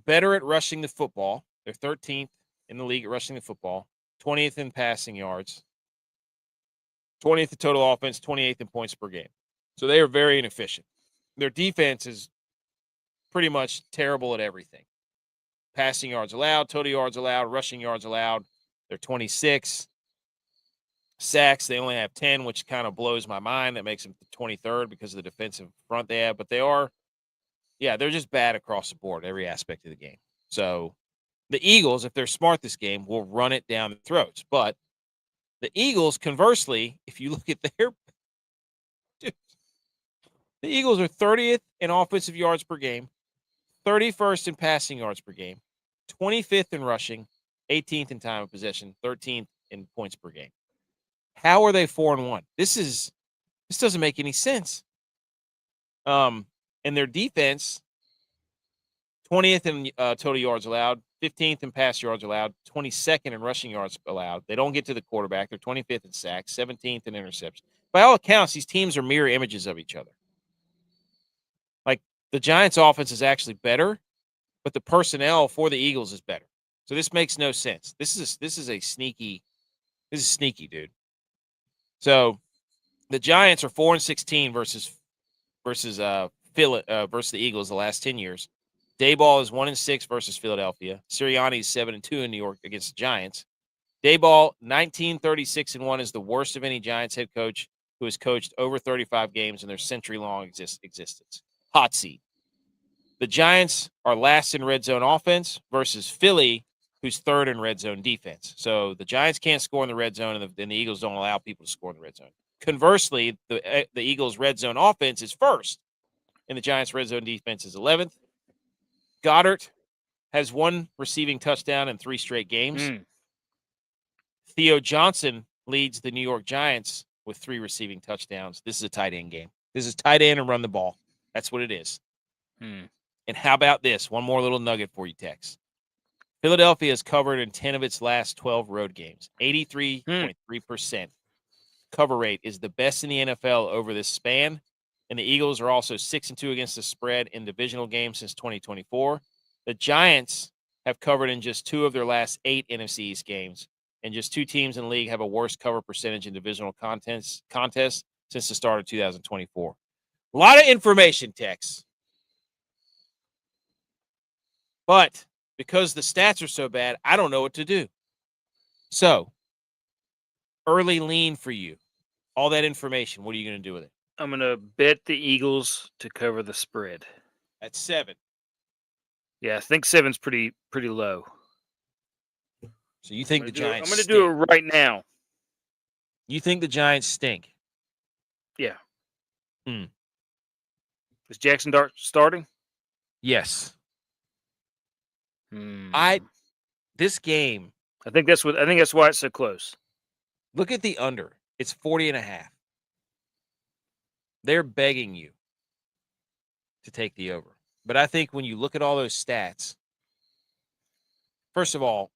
better at rushing the football. They're 13th in the league at rushing the football, 20th in passing yards, 20th in total offense, 28th in points per game. So they are very inefficient. Their defense is pretty much terrible at everything. Passing yards allowed, total yards allowed, rushing yards allowed. They're 26. Sacks, they only have 10, which kind of blows my mind. That makes them 23rd because of the defensive front they have. But they're just bad across the board, every aspect of the game. So the Eagles, if they're smart this game, will run it down the throats. But the Eagles, conversely, if you look at their dude, the Eagles are 30th in offensive yards per game, 31st in passing yards per game, 25th in rushing, 18th in time of possession, 13th in points per game. How are they 4-1? This doesn't make any sense. And their defense, 20th in total yards allowed, 15th in pass yards allowed, 22nd in rushing yards allowed. They don't get to the quarterback. They're 25th in sacks, 17th in interceptions. By all accounts, these teams are mirror images of each other. Like, the Giants' offense is actually better, but the personnel for the Eagles is better. So this makes no sense. This is sneaky, dude. So the Giants are 4-16 versus the Eagles the last 10 years. Dayball is 1-6 versus Philadelphia. Sirianni is 7-2 in New York against the Giants. Dayball, 19-36-1, is the worst of any Giants head coach who has coached over 35 games in their century-long existence. Hot seat. The Giants are last in red zone offense versus Philly, who's third in red zone defense. So the Giants can't score in the red zone, and the Eagles don't allow people to score in the red zone. Conversely, the Eagles' red zone offense is first, and the Giants' red zone defense is 11th. Goddard has 1 receiving touchdown in 3 straight games. Theo Johnson leads the New York Giants with 3 receiving touchdowns. This is a tight end game. This is tight end and run the ball. That's what it is. And how about this? One more little nugget for you, Tex. Philadelphia has covered in 10 of its last 12 road games. 83.3% cover rate is the best in the NFL over this span. And the Eagles are also 6-2 against the spread in divisional games since 2024. The Giants have covered in just 2 of their last 8 NFC East games. And just 2 teams in the league have a worse cover percentage in divisional contests since the start of 2024. A lot of information, Tex. But because the stats are so bad, I don't know what to do. So, early lean for you. All that information, what are you going to do with it? I'm going to bet the Eagles to cover the spread. At 7. Yeah, I think 7's pretty low. So you think the Giants I'm going to do it right now. You think the Giants stink? Yeah. Is Jackson Dart starting? Yes. This game. I think that's why it's so close. Look at the under. It's 40.5. They're begging you to take the over. But I think when you look at all those stats, first of all,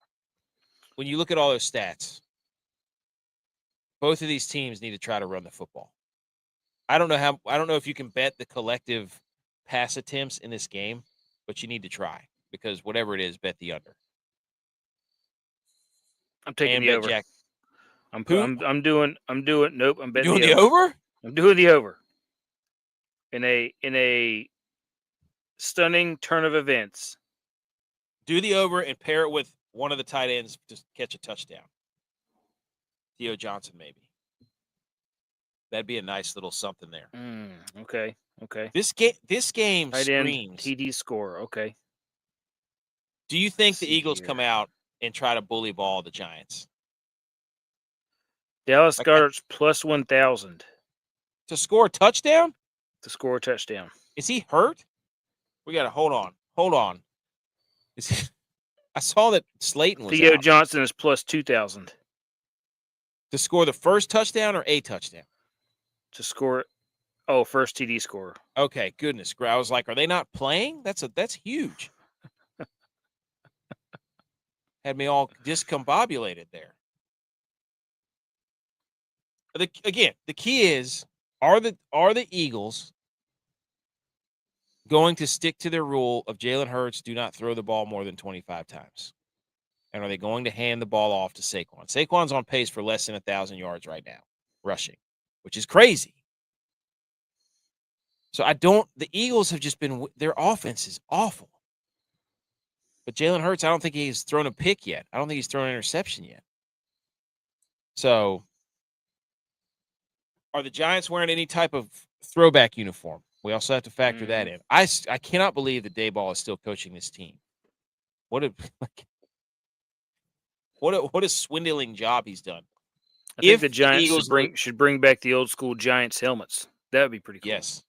when you look at all those stats, both of these teams need to try to run the football. I don't know if you can bet the collective pass attempts in this game, but you need to try because whatever it is, bet the under. I'm taking the over. Jack. I'm doing nope, I'm betting doing the over. I'm doing the over. In a stunning turn of events. Do the over and pair it with one of the tight ends to catch a touchdown. Theo Johnson, maybe. That'd be a nice little something there. Okay. This game tight screams end, TD score. Okay. Do you think the Eagles come out and try to bully ball the Giants? Dallas Goedert's plus 1,000 to score a touchdown. Is he hurt? We got to hold on. I saw that Slayton was Theo out. Johnson is plus 2,000 to score the first touchdown or a touchdown. To score, first TD score. Okay, goodness. I was like, are they not playing? That's huge. Had me all discombobulated there. The key is, are the Eagles going to stick to their rule of Jalen Hurts do not throw the ball more than 25 times? And are they going to hand the ball off to Saquon? Saquon's on pace for less than 1,000 yards right now, rushing, which is crazy. So the Eagles have just been, their offense is awful. But Jalen Hurts, I don't think he's thrown a pick yet. I don't think he's thrown an interception yet. So are the Giants wearing any type of throwback uniform? We also have to factor that in. I cannot believe that Dayball is still coaching this team. What a swindling job he's done. I think the Giants should bring back the old school Giants helmets. That would be pretty cool. Yes.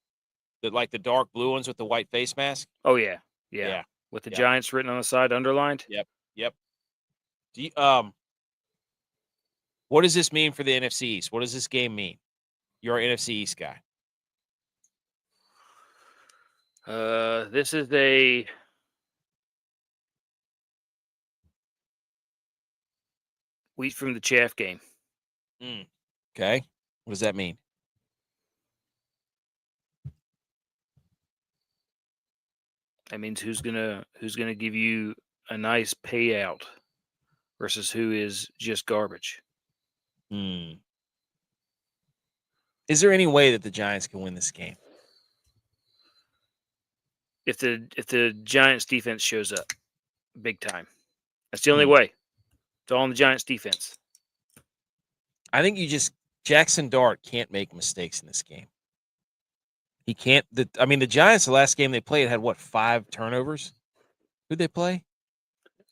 The dark blue ones with the white face mask? Oh, yeah. Yeah. With the Giants written on the side, underlined? Yep. Do you, what does this mean for the NFC East? What does this game mean? You're an NFC East guy. This is a wheat from the chaff game. Okay. What does that mean? That means who's gonna give you a nice payout versus who is just garbage. Is there any way that the Giants can win this game? If the Giants defense shows up big time, that's the only way. It's all on the Giants defense. I think Jackson Dart can't make mistakes in this game. He can't. The Giants, the last game they played, had what, 5 turnovers? Who'd they play?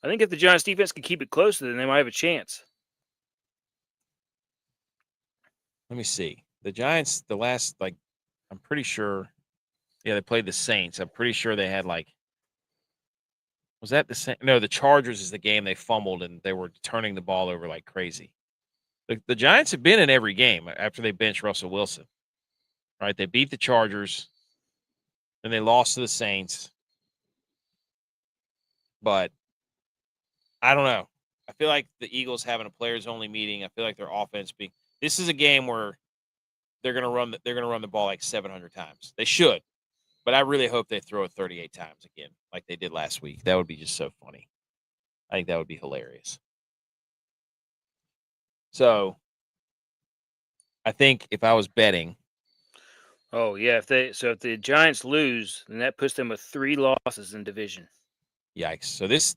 I think if the Giants defense can keep it close, then they might have a chance. Let me see. The Giants, the last, I'm pretty sure. Yeah, they played the Saints. I'm pretty sure they had was that the same? No, the Chargers is the game they fumbled and they were turning the ball over like crazy. The Giants have been in every game after they benched Russell Wilson. Right? They beat the Chargers, and they lost to the Saints. But I don't know. I feel like the Eagles having a players-only meeting. I feel like their offense being. This is a game where they're going to run. They're going to run the ball like 700 times. They should, but I really hope they throw it 38 times again, like they did last week. That would be just so funny. I think that would be hilarious. So, I think if I was betting. Oh yeah, if the Giants lose, then that puts them with 3 losses in division. Yikes! So this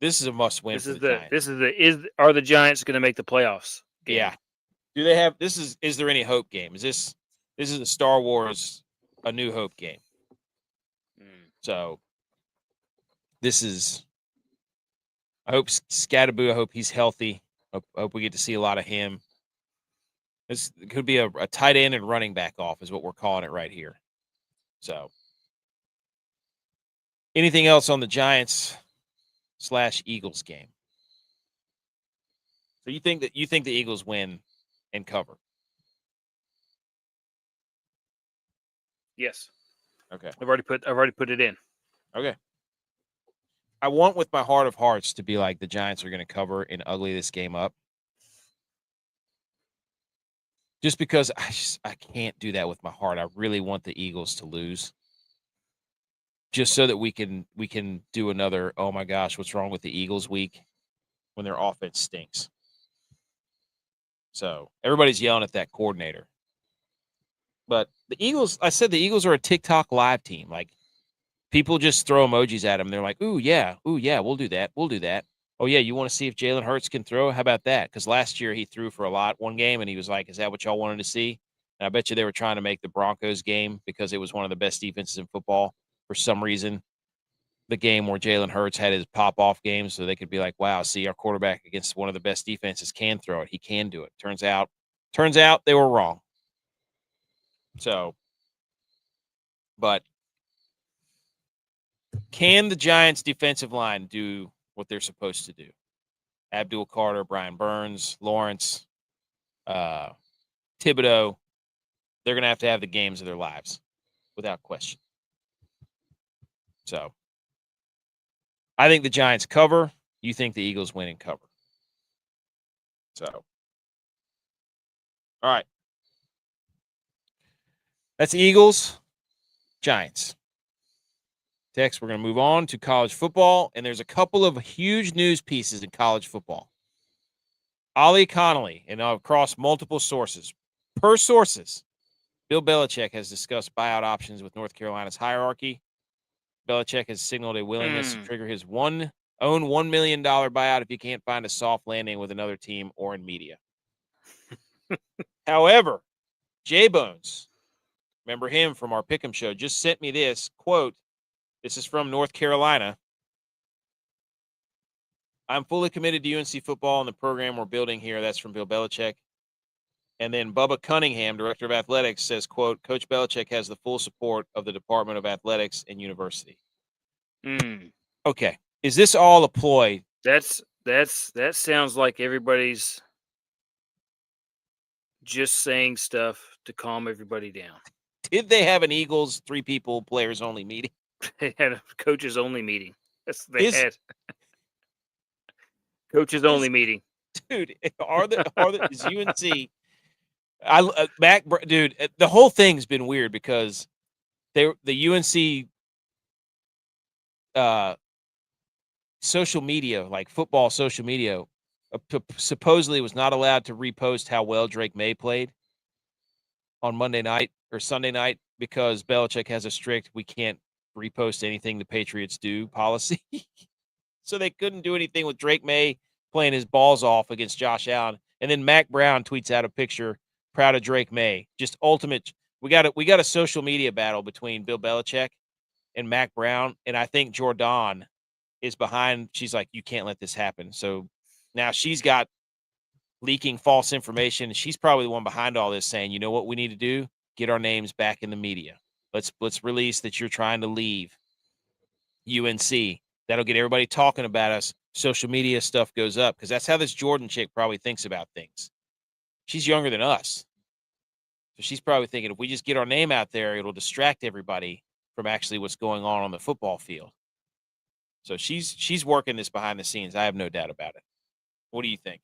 is a must-win for the Giants. Are the Giants going to make the playoffs game? Yeah. Do they have is there any hope game? This is a Star Wars A New Hope game. So this is I hope Scatterboo, I hope he's healthy. I hope we get to see a lot of him. This could be a tight end and running back off is what we're calling it right here. So anything else on the Giants/Eagles game? So you think the Eagles win and cover? Yes. Okay. I've already put it in. Okay. I want with my heart of hearts to be like the Giants are going to cover and ugly this game up. Just because I can't do that with my heart. I really want the Eagles to lose. Just so that we can do another, oh my gosh, what's wrong with the Eagles week when their offense stinks. So everybody's yelling at that coordinator. But the Eagles are a TikTok live team. Like people just throw emojis at them. They're like, ooh, yeah, we'll do that. We'll do that. Oh, yeah, you want to see if Jalen Hurts can throw? How about that? Because last year he threw for a lot one game, and he was like, is that what y'all wanted to see? And I bet you they were trying to make the Broncos game because it was one of the best defenses in football for some reason. The game where Jalen Hurts had his pop-off game so they could be like, wow, see, our quarterback against one of the best defenses can throw it. He can do it. Turns out they were wrong. So, but can the Giants' defensive line do what they're supposed to do? Abdul Carter, Brian Burns, Lawrence, Thibodeau, they're going to have the games of their lives without question. So, I think the Giants cover. You think the Eagles win and cover. So, all right. That's Eagles. Giants. Tex, we're going to move on to college football, and there's a couple of huge news pieces in college football. Ollie Connolly, and across multiple sources. Per sources, Bill Belichick has discussed buyout options with North Carolina's hierarchy. Belichick has signaled a willingness to trigger his own $1 million buyout if he can't find a soft landing with another team or in media. However, J-Bones, remember him from our Pick'em show, just sent me this quote. This is from North Carolina. I'm fully committed to UNC football and the program we're building here. That's from Bill Belichick. And then Bubba Cunningham, director of athletics, says, quote, Coach Belichick has the full support of the Department of Athletics and University. Okay. Is this all a ploy? That sounds like everybody's just saying stuff to calm everybody down. Did they have an Eagles 3 people players only meeting? They had a coaches only meeting. Yes, they had coaches only meeting. Dude, is UNC? Dude, the whole thing's been weird because the UNC social media, like football social media, supposedly was not allowed to repost how well Drake May played on Monday night or Sunday night because Belichick has a strict we can't repost anything the Patriots do policy. So they couldn't do anything with Drake May playing his balls off against Josh Allen. And then Mac Brown tweets out a picture, proud of Drake May. Just ultimate. We got a social media battle between Bill Belichick and Mac Brown. And I think Jordan is behind. She's like, you can't let this happen. So now she's got leaking false information. And she's probably the one behind all this saying, you know what we need to do? Get our names back in the media. Let's release that you're trying to leave UNC. That'll get everybody talking about us. Social media stuff goes up because that's how this Jordan chick probably thinks about things. She's younger than us. So she's probably thinking if we just get our name out there, it'll distract everybody from actually what's going on the football field. So she's working this behind the scenes. I have no doubt about it. What do you think?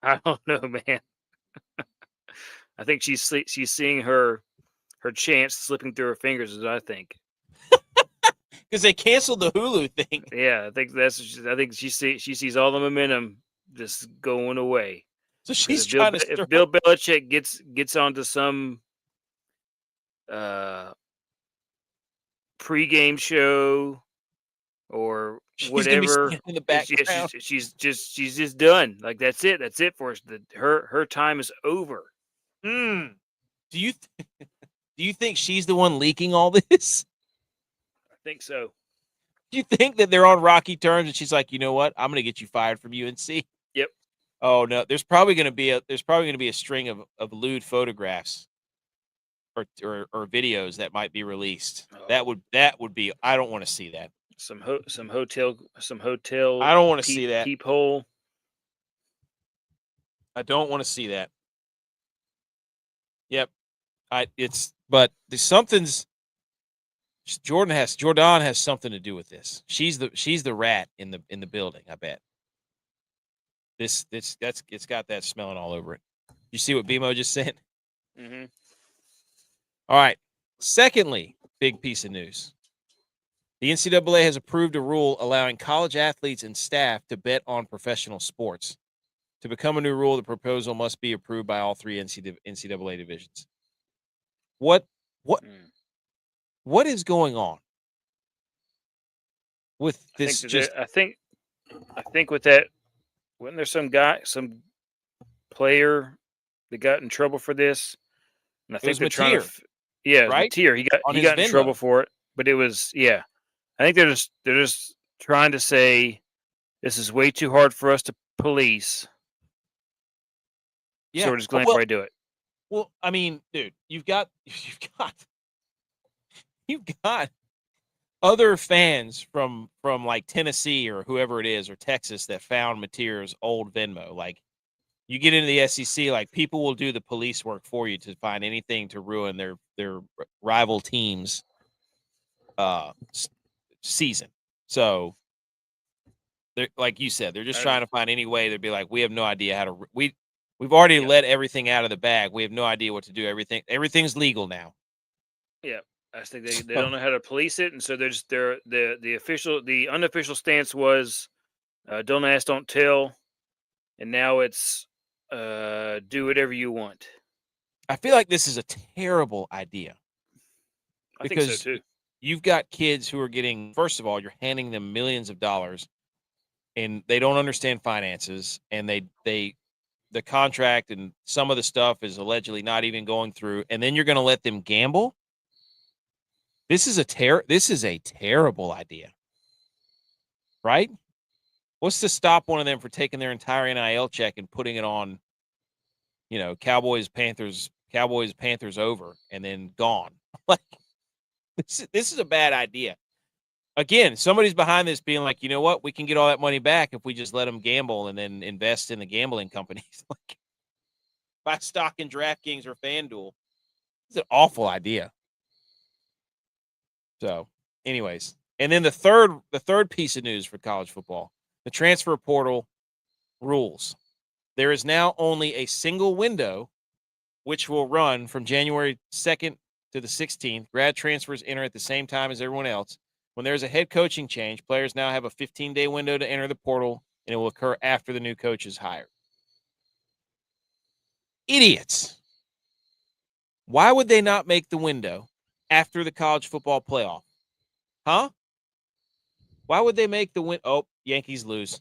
I don't know, man. I think she's seeing her chance slipping through her fingers, as I think. Because they canceled the Hulu thing. Yeah, I think she sees all the momentum just going away. So she's trying to. If Bill Belichick gets onto some pregame show or whatever, in the background. she's just done. Like that's it. That's it for us. Her time is over. Do you think she's the one leaking all this? I think so. Do you think that they're on rocky terms and she's like, you know what? I'm going to get you fired from UNC. Yep. Oh no, there's probably going to be a string of lewd photographs or videos that might be released. Oh. That would be. I don't want to see that. Some hotel. I don't want to see that peephole. I don't want to see that. Yep. But there's something's. Jordan has something to do with this. She's the rat in the building. I bet. It's got that smelling all over it. You see what BMO just said? Mm-hmm. All right. Secondly, big piece of news. The NCAA has approved a rule allowing college athletes and staff to bet on professional sports. To become a new rule, the proposal must be approved by all 3 NCAA divisions. What is going on with this? I think with that, wasn't there some player that got in trouble for this? And I think they're trying to, right? Mateer. He got in trouble for it, but it was I think they're just trying to say this is way too hard for us to police. Yeah, so we're just going to do it. Well, I mean, dude, you've got other fans from like Tennessee or whoever it is or Texas that found Mateer's old Venmo. Like you get into the SEC, like people will do the police work for you to find anything to ruin their rival team's season. So they're like you said, they're just trying to find any way. They'd be like, we have no idea how to. We've already let everything out of the bag. We have no idea what to do. Everything's legal now. Yeah, I just think they don't know how to police it, and so the unofficial stance was don't ask, don't tell, and now it's do whatever you want. I feel like this is a terrible idea. I think so Because too. you've got kids who are getting, first of all, you're handing them millions of dollars and they don't understand finances, and the contract and some of the stuff is allegedly not even going through, and then you're going to let them gamble. This is a terrible idea. Right? What's to stop one of them for taking their entire NIL check and putting it on, Cowboys Panthers over and then gone? Like, this is a bad idea. Again, somebody's behind this being like, you know what? We can get all that money back if we just let them gamble and then invest in the gambling companies. Like, buy stock in DraftKings or FanDuel. It's an awful idea. So, anyways. And then the third piece of news for college football, the transfer portal rules. There is now only a single window, which will run from January 2nd to the 16th. Grad transfers enter at the same time as everyone else. When there's a head coaching change, players now have a 15-day window to enter the portal, and it will occur after the new coach is hired. Idiots. Why would they not make the window after the college football playoff? Huh? Why would they make the win? Oh, Yankees lose.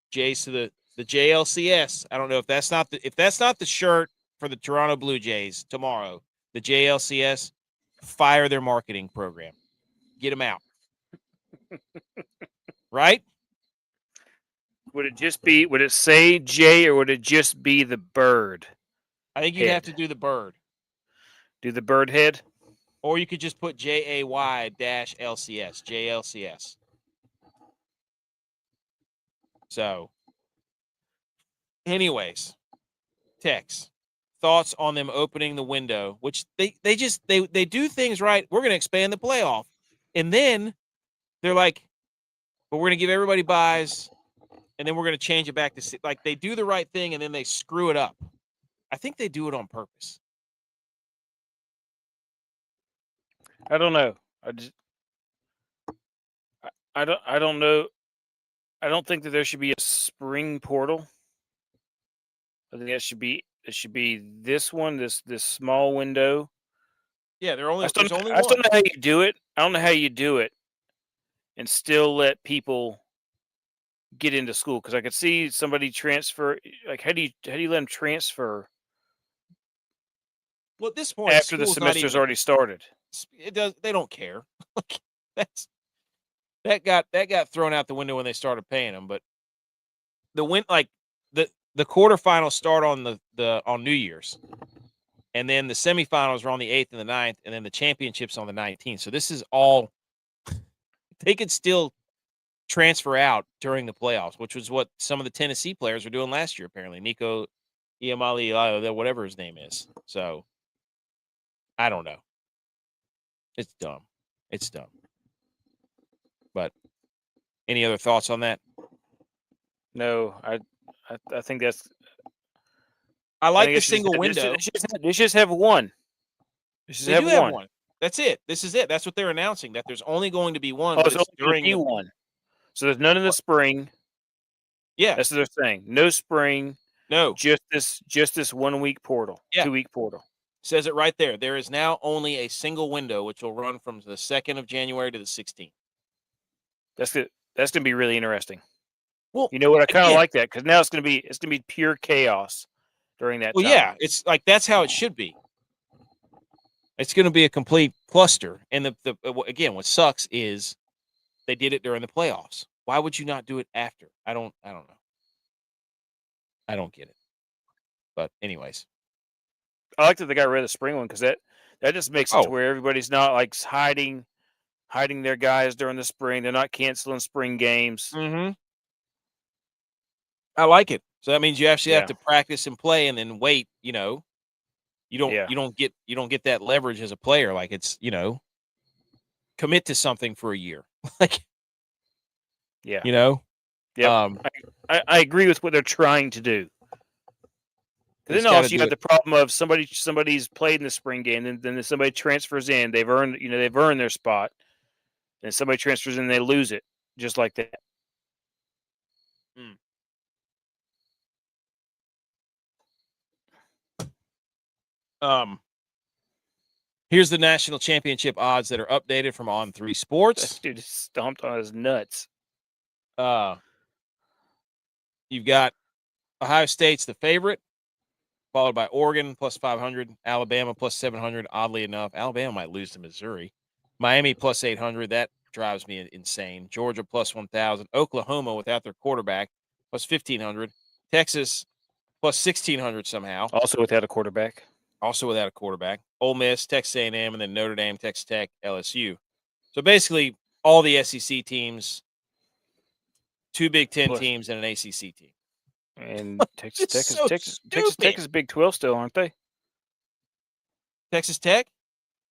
Jays to the JLCS. I don't know if that's not the shirt for the Toronto Blue Jays tomorrow. The JLCS, fire their marketing program. Get them out. Right? Would it say J, or would it just be the bird? I think you'd have to do the bird. Do the bird head? Or you could just put JAY-LCS, JLCS. So, anyways, Tex, thoughts on them opening the window, which they do things right. We're going to expand the playoff. And then they're like, but we're going to give everybody buys, and then we're going to change it back to, like, they do the right thing and then they screw it up. I think they do it on purpose. I don't know. I don't know. I don't think that there should be a spring portal. I think it should be this one, this small window. Yeah, there's only I still one. don't know how you do it. I don't know how you do it and still let people get into school, because I could see somebody transfer. Like, how do you let them transfer? Well, at this point, after the semester's already started, they don't care. That got thrown out the window when they started paying them. But the quarterfinals start on New Year's, and then the semifinals are on the 8th and the 9th, and then the championships on the 19th. So this is all they could still transfer out during the playoffs, which was what some of the Tennessee players were doing last year. Apparently, Nico Iamaleava, whatever his name is. So I don't know. It's dumb. But any other thoughts on that? No, I think that's. I like the single window. They just have one. They do have one. That's it. This is it. That's what they're announcing, that there's only going to be one. Oh, it's only going to be one. So there's none in the spring. Yeah, that's what they're saying. No spring. No, just this 1 week portal. Yeah. 2 week portal. Says it right there. There is now only a single window, which will run from the 2nd of January to the 16th. That's good. That's going to be really interesting. Well, you know what? I kind of like that, because now it's going to be pure chaos during that time. Well, yeah, it's like that's how it should be. It's going to be a complete cluster. And again, what sucks is they did it during the playoffs. Why would you not do it after? I don't know. I don't get it. But anyways, I like that they got rid of the spring one, because that just makes it to where everybody's not like hiding their guys during the spring. They're not canceling spring games. Mm-hmm. I like it. So that means you actually have to practice and play, and then wait. You don't get that leverage as a player. Like, it's, commit to something for a year. Like, yeah. I agree with what they're trying to do. Then also you got the problem of somebody's played in the spring game, and then somebody transfers in. They've earned their spot, and somebody transfers in, they lose it just like that. Here's the national championship odds that are updated from On3 Sports. That dude stomped on his nuts. You've got Ohio State's the favorite, followed by Oregon plus 500, Alabama plus 700. Oddly enough, Alabama might lose to Missouri. Miami plus 800. That drives me insane. Georgia plus 1,000. Oklahoma without their quarterback plus 1,500. Texas plus 1,600 somehow. Also without a quarterback. Ole Miss, Texas A&M, and then Notre Dame, Texas Tech, LSU. So basically all the SEC teams, 2 Big Ten teams, and an ACC team. And Texas Tech is Big 12 still, aren't they? Texas Tech?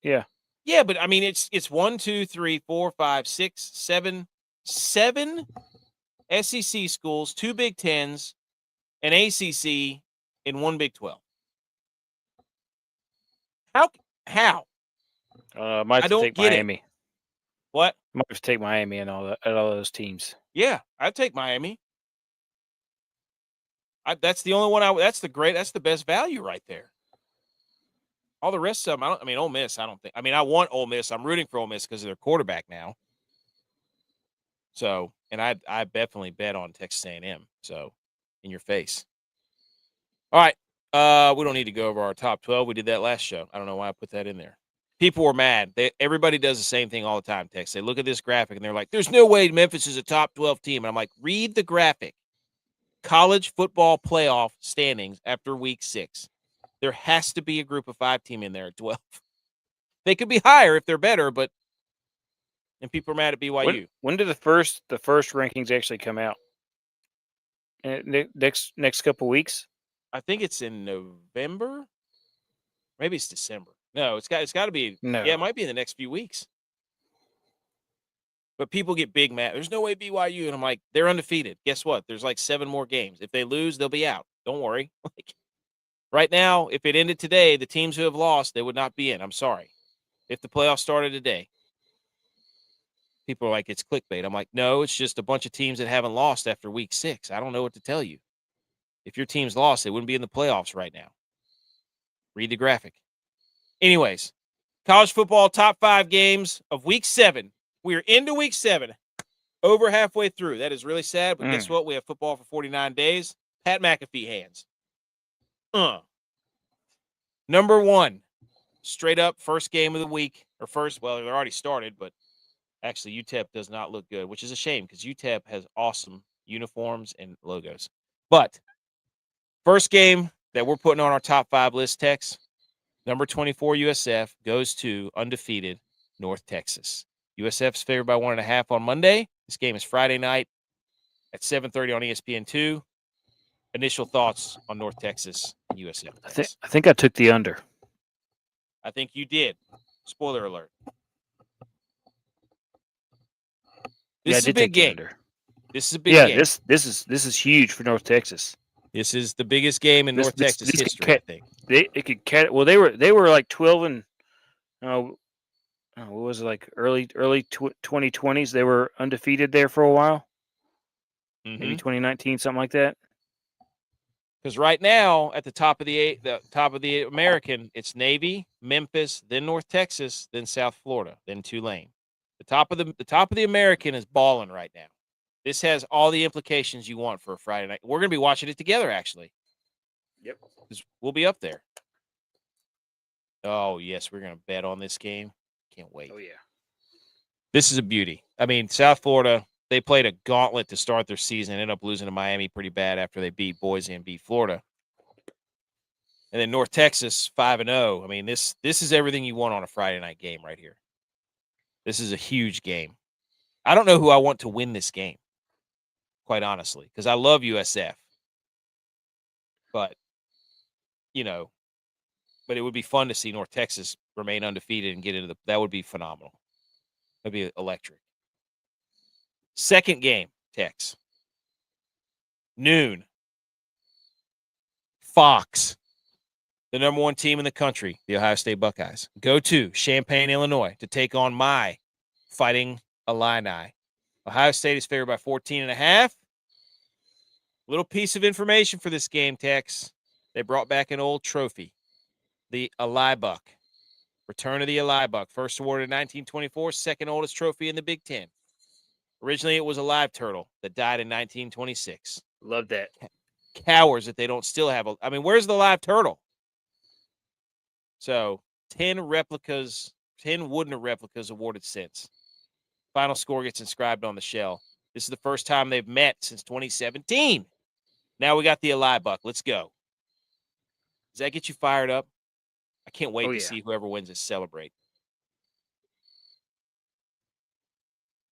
Yeah. Yeah, but I mean it's 1, 2, 3, 4, 5, 6, 7 SEC schools, 2 Big Tens, an ACC, and 1 Big 12. How? Might have to take Miami. What? Might have to take Miami and all those teams. Yeah, I'd take Miami. That's the only one that's the best value right there. All the rest of them, Ole Miss, I don't think. I want Ole Miss. I'm rooting for Ole Miss because of their quarterback now. So, and I definitely bet on Texas A&M. So, in your face. All right. We don't need to go over our top 12. We did that last show. I don't know why I put that in there. People were mad. Everybody does the same thing all the time, Tex. They look at this graphic and they're like, there's no way Memphis is a top 12 team. And I'm like, read the graphic. College football playoff standings after week 6. There has to be a group of 5 team in there at 12. They could be higher if they're better, but and people are mad at BYU. When did the first rankings actually come out? Next couple weeks? I think it's in November. Maybe it's December. No, it's got to be. No. Yeah, it might be in the next few weeks. But people get big mad. There's no way BYU. And I'm like, they're undefeated. Guess what? There's like 7 more games. If they lose, they'll be out. Don't worry. Right now, if it ended today, the teams who have lost, they would not be in. I'm sorry. If the playoffs started today. People are like, it's clickbait. I'm like, no, it's just a bunch of teams that haven't lost after week 6. I don't know what to tell you. If your team's lost, they wouldn't be in the playoffs right now. Read the graphic. Anyways, college football top 5 games of week 7. We are into week 7, over halfway through. That is really sad, but guess what? We have football for 49 days. Pat McAfee hands. Number 1, straight up first game of the week. Well, they're already started, but actually UTEP does not look good, which is a shame because UTEP has awesome uniforms and logos. But first game that we're putting on our top 5 list, Tex, number 24 USF goes to undefeated North Texas. USF's favored by 1.5 on Monday. This game is Friday night at 7:30 on ESPN2. Initial thoughts on North Texas and USF. I think I took the under. I think you did. Spoiler alert. This is a big game. This is a big game. This is huge for North Texas. This is the biggest game in North Texas history, I think. They were like 12 and what was it, like early 2020s? They were undefeated there for a while. Maybe 2019, something like that. Because right now, at the top of the American, it's Navy, Memphis, then North Texas, then South Florida, then Tulane. The top of the American is balling right now. This has all the implications you want for a Friday night. We're going to be watching it together, actually. Yep. We'll be up there. Oh, yes, we're going to bet on this game. Can't wait. Oh, yeah. This is a beauty. I mean, South Florida, they played a gauntlet to start their season, ended up losing to Miami pretty bad after they beat Boise and beat Florida. And then North Texas, 5-0. I mean, this is everything you want on a Friday night game right here. This is a huge game. I don't know who I want to win this game, quite honestly, because I love USF. But, but it would be fun to see North Texas remain undefeated and get into that would be phenomenal. That'd be electric. Second game, Tex. Noon. Fox. the number 1 team in the country, the Ohio State Buckeyes, go to Champaign, Illinois to take on my Fighting Illini. Ohio State is favored by 14.5. Little piece of information for this game, Tex. They brought back an old trophy, the Eli Buck. Return of the Eli Buck. First awarded in 1924, second oldest trophy in the Big Ten. Originally, it was a live turtle that died in 1926. Love that. Cowards that they don't still have. I mean, where's the live turtle? So 10 replicas, 10 wooden replicas awarded since. Final score gets inscribed on the shell. This is the first time they've met since 2017. Now we got the Eli Buck. Let's go. Does that get you fired up? I can't wait to see whoever wins this celebrate.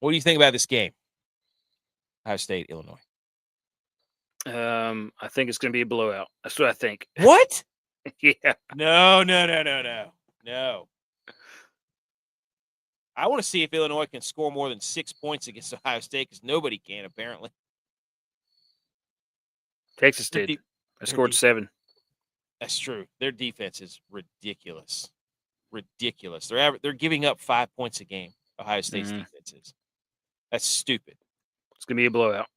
What do you think about this game? Ohio State, Illinois. I think it's going to be a blowout. That's what I think. What? Yeah. No. I want to see if Illinois can score more than 6 points against Ohio State because nobody can, apparently. Texas did. I scored 7. That's true. Their defense is ridiculous. Ridiculous. They're giving up 5 points a game, Ohio State's defense is. That's stupid. It's going to be a blowout.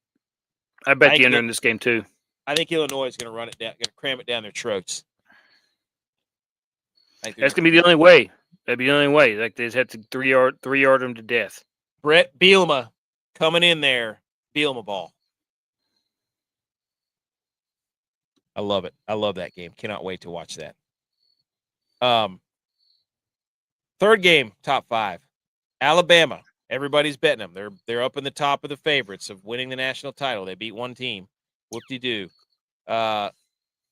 I bet the under in this game, too. I think Illinois is going to run it down, going to cram it down their throats. That's going to be the only way. That'd be the only way. Like, they just have to three-yard them to death. Brett Bielema coming in there. Bielema ball. I love it. I love that game. Cannot wait to watch that. Third game, top 5. Alabama. Everybody's betting them. They're up in the top of the favorites of winning the national title. They beat one team. Whoop-de-doo.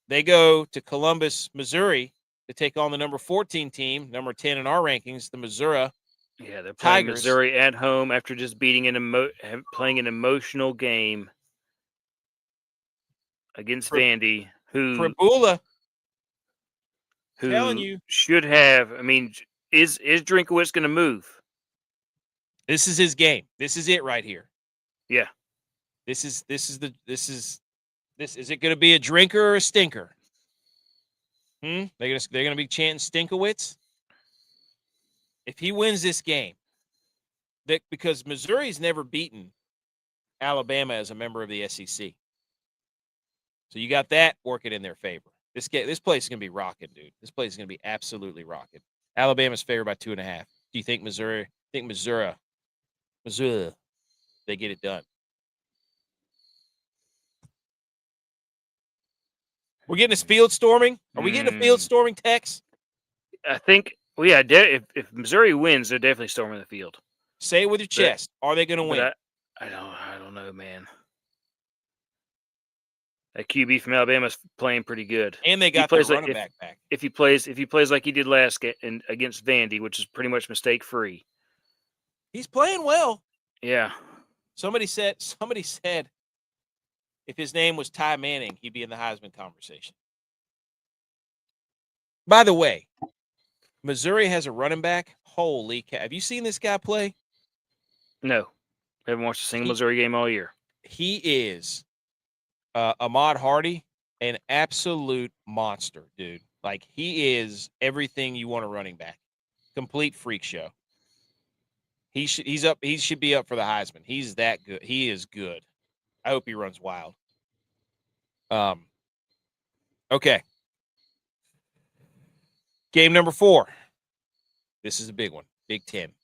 They go to Columbus, Missouri to take on the number 14 team, number 10 in our rankings, the Missouri. Yeah, they're playing Tigers. Missouri at home after just beating playing an emotional game against Vandy, who Prabula, telling you, should have. I mean, is Drinkowitz going to move? This is his game. This is it right here. Yeah. Is it going to be a drinker or a stinker? They're gonna be chanting Stinkowitz. If he wins this game, because Missouri's never beaten Alabama as a member of the SEC, so you got that working in their favor. This place is gonna be rocking, dude. This place is gonna be absolutely rocking. Alabama's favored by 2.5. Do you think Missouri? Missouri, they get it done. We're getting a field storming. Are we getting a field storming, Tex? I think. Well, yeah. If Missouri wins, they're definitely storming the field. Say it with your chest. Are they going to win? I don't know, man. That QB from Alabama's playing pretty good, and they got their running back. If he plays like he did last game against Vandy, which is pretty much mistake free, he's playing well. Yeah. Somebody said if his name was Ty Manning, he'd be in the Heisman conversation. By the way, Missouri has a running back. Holy cow. Have you seen this guy play? No. I haven't watched a single Missouri game all year. He is Ahmad Hardy, an absolute monster, dude. Like, he is everything you want a running back. Complete freak show. He should be up for the Heisman. He's that good. He is good. I hope he runs wild. Okay. Game number 4. This is a big one. Big Ten.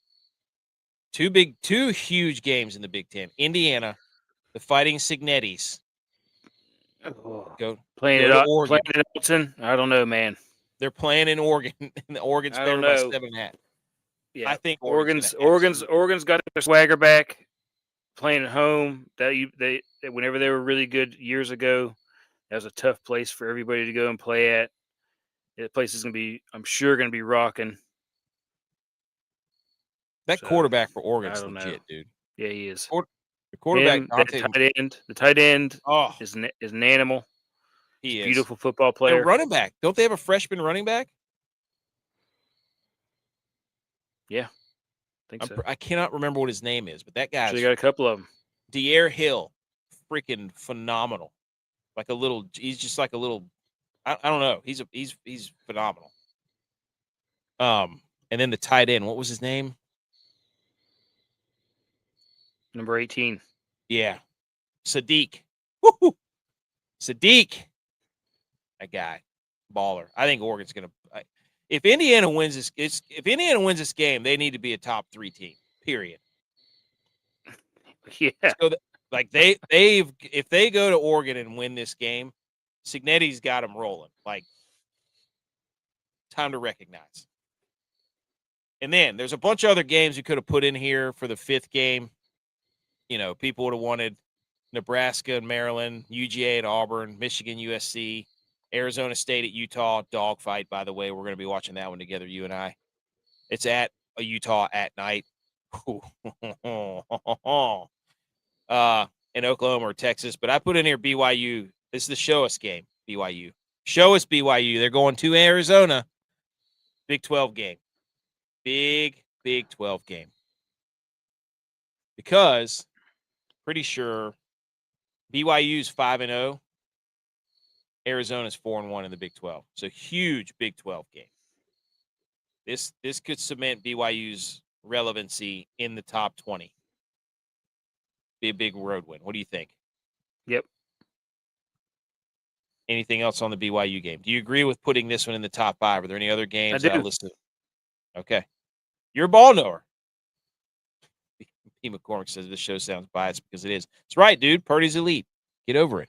Two huge games in the Big Ten. Indiana, the Fighting Signettis. Playing it at Alton? I don't know, man. They're playing in Oregon. And Oregon's favored by 7.5. Yeah, I think Oregon's got their swagger back. Playing at home, they whenever they were really good years ago, that was a tough place for everybody to go and play at. That place is I'm sure going to be rocking. That quarterback for Oregon's legit, dude. Yeah, he is. The quarterback, the tight end, is an animal. He is beautiful football player. And running back, don't they have a freshman running back? Yeah, I think so. I cannot remember what his name is, but that guy. So you got a couple of them. De'Air Hill, freaking phenomenal. He's just like a little I don't know. He's phenomenal. And then the tight end, what was his name? Number 18. Yeah, Sadiq. Woo-hoo. Sadiq, that guy, baller. I think Oregon's gonna. If Indiana wins this game, they need to be a top 3 team. Period. Yeah. So if they go to Oregon and win this game, Signetti's got them rolling. Like, time to recognize. And then there's a bunch of other games you could have put in here for the 5th game. You know, people would have wanted Nebraska and Maryland, UGA at Auburn, Michigan, USC, Arizona State at Utah. Dogfight, by the way. We're going to be watching that one together, you and I. It's at Utah at night. In Oklahoma or Texas. But I put in here BYU. This is the show us game, BYU. Show us BYU. They're going to Arizona. Big 12 game. Big 12 game. Because pretty sure BYU's 5-0. Arizona's 4-1 in the Big 12. So huge Big 12 game. This could cement BYU's relevancy in the top 20. Be a big road win. What do you think? Yep. Anything else on the BYU game? Do you agree with putting this one in the top 5? Are there any other games that I listed? Okay. You're a ball knower. P. McCormick says this show sounds biased because it is. That's right, dude. Purdy's elite. Get over it.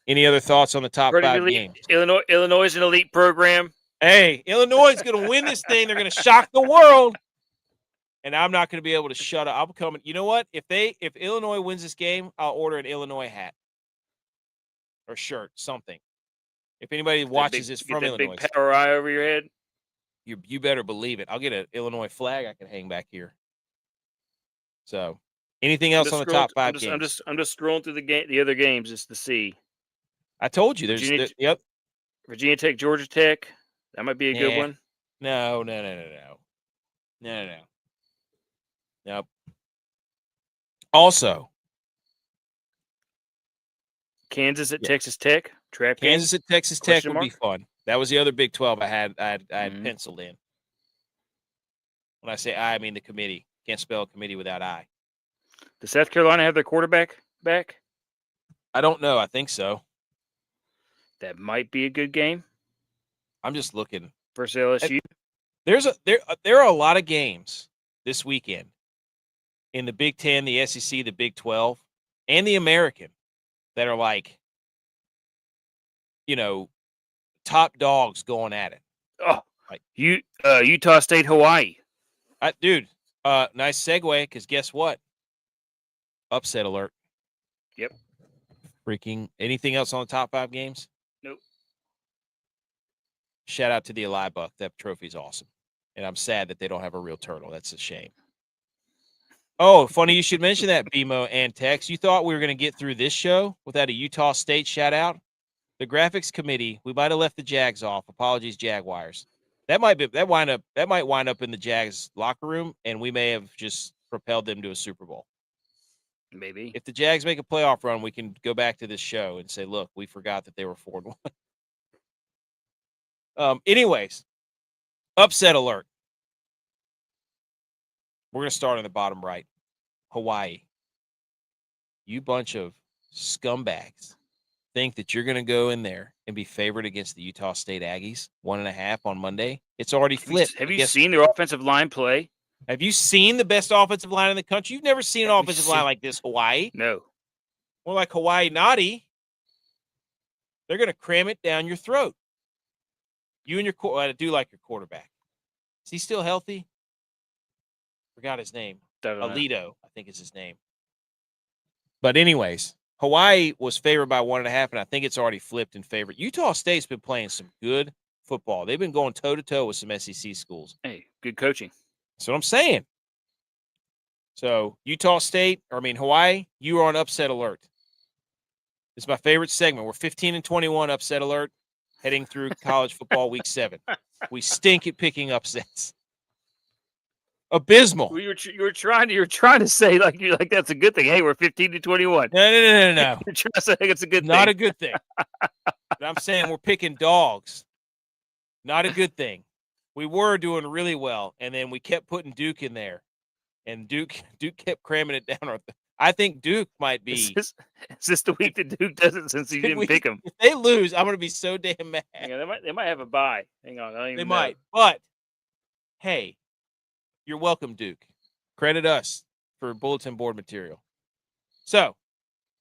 Any other thoughts on the top Purdy 5 elite. games? Illinois is an elite program. Hey, Illinois is going to win this thing. They're going to shock the world. And I'm not going to be able to shut up. I'm coming. You know what? If Illinois wins this game, I'll order an Illinois hat or shirt, something. If anybody watches this from Illinois, big power eye over your head. You better believe it. I'll get an Illinois flag I can hang back here. So, anything else on the top 5 games? I'm just scrolling through the other games just to see. I told you there's yep. Virginia Tech, Georgia Tech. That might be a good one. No. Nope. Also, Kansas at Texas Tech. Kansas at Texas Tech would be fun. That was the other Big 12 I had penciled in. When I say I mean the committee. Can't spell a committee without I. Does South Carolina have their quarterback back? I don't know. I think so. That might be a good game. I'm just looking. Versus LSU. There are a lot of games this weekend in the Big 10, the SEC, the Big 12, and the American that are like, top dogs going at it. Oh, like Utah State, Hawaii. Dude, nice segue, because guess what? Upset alert. Yep. Freaking anything else on the top 5 games? Nope. Shout out to the Eli Buck. That trophy's awesome. And I'm sad that they don't have a real turtle. That's a shame. Oh, funny you should mention that, BMO and Tex. You thought we were going to get through this show without a Utah State shout out? The graphics committee, we might have left the Jags off. Apologies, Jaguars. That might wind up in the Jags locker room, and we may have just propelled them to a Super Bowl. Maybe. If the Jags make a playoff run, we can go back to this show and say, look, we forgot that they were 4-1. Anyways, upset alert. We're going to start on the bottom right. Hawaii. You bunch of scumbags think that you're going to go in there and be favored against the Utah State Aggies 1.5 on Monday? It's already flipped. Have you seen their offensive line play? Have you seen the best offensive line in the country? You've never seen an offensive line like this, Hawaii. No. More like Hawaii naughty. They're going to cram it down your throat. You and your I do like your quarterback. Is he still healthy? Forgot his name. Alito, I think is his name. But anyways, Hawaii was favored by 1.5, and I think it's already flipped in favor. Utah State's been playing some good football. They've been going toe-to-toe with some SEC schools. Hey, good coaching. That's what I'm saying. So, Hawaii, you are on upset alert. It's my favorite segment. We're 15-21 upset alert heading through college football week 7. We stink at picking upsets. Abysmal. You were trying to say like that's a good thing. Hey, we're 15-21. No. You're trying to say it's a good thing. Not a good thing. But I'm saying we're picking dogs. Not a good thing. We were doing really well, and then we kept putting Duke in there, and Duke kept cramming it down. I think Duke might be. Is this the week that Duke does it since you didn't pick them? If they lose, I'm going to be so damn mad. They might have a bye. Hang on, I don't even They know. might, but hey, you're welcome, Duke. Credit us for bulletin board material. So,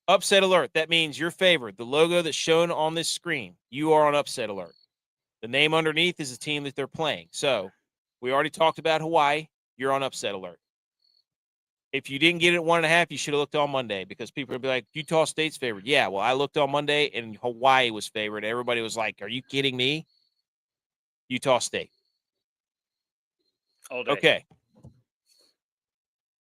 upset alert. That means your favorite, the logo that's shown on this screen, you are on upset alert. The name underneath is the team that they're playing. So, we already talked about Hawaii. You're on upset alert. If you didn't get it at 1.5, you should have looked on Monday because people would be like, Utah State's favored. Yeah, well, I looked on Monday and Hawaii was favored. Everybody was like, are you kidding me? Utah State. All day. Okay.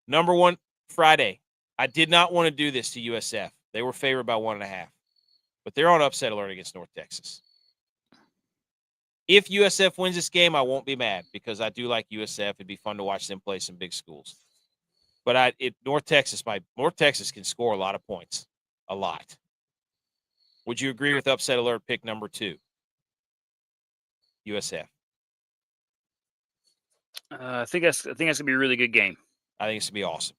Number one, Friday. I did not want to do this to USF. They were favored by 1.5. But they're on upset alert against North Texas. If USF wins this game, I won't be mad because I do like USF. It'd be fun to watch them play some big schools. But North Texas can score a lot of points. A lot. Would you agree with upset alert pick number 2? USF. I think that's gonna be a really good game. I think it's gonna be awesome.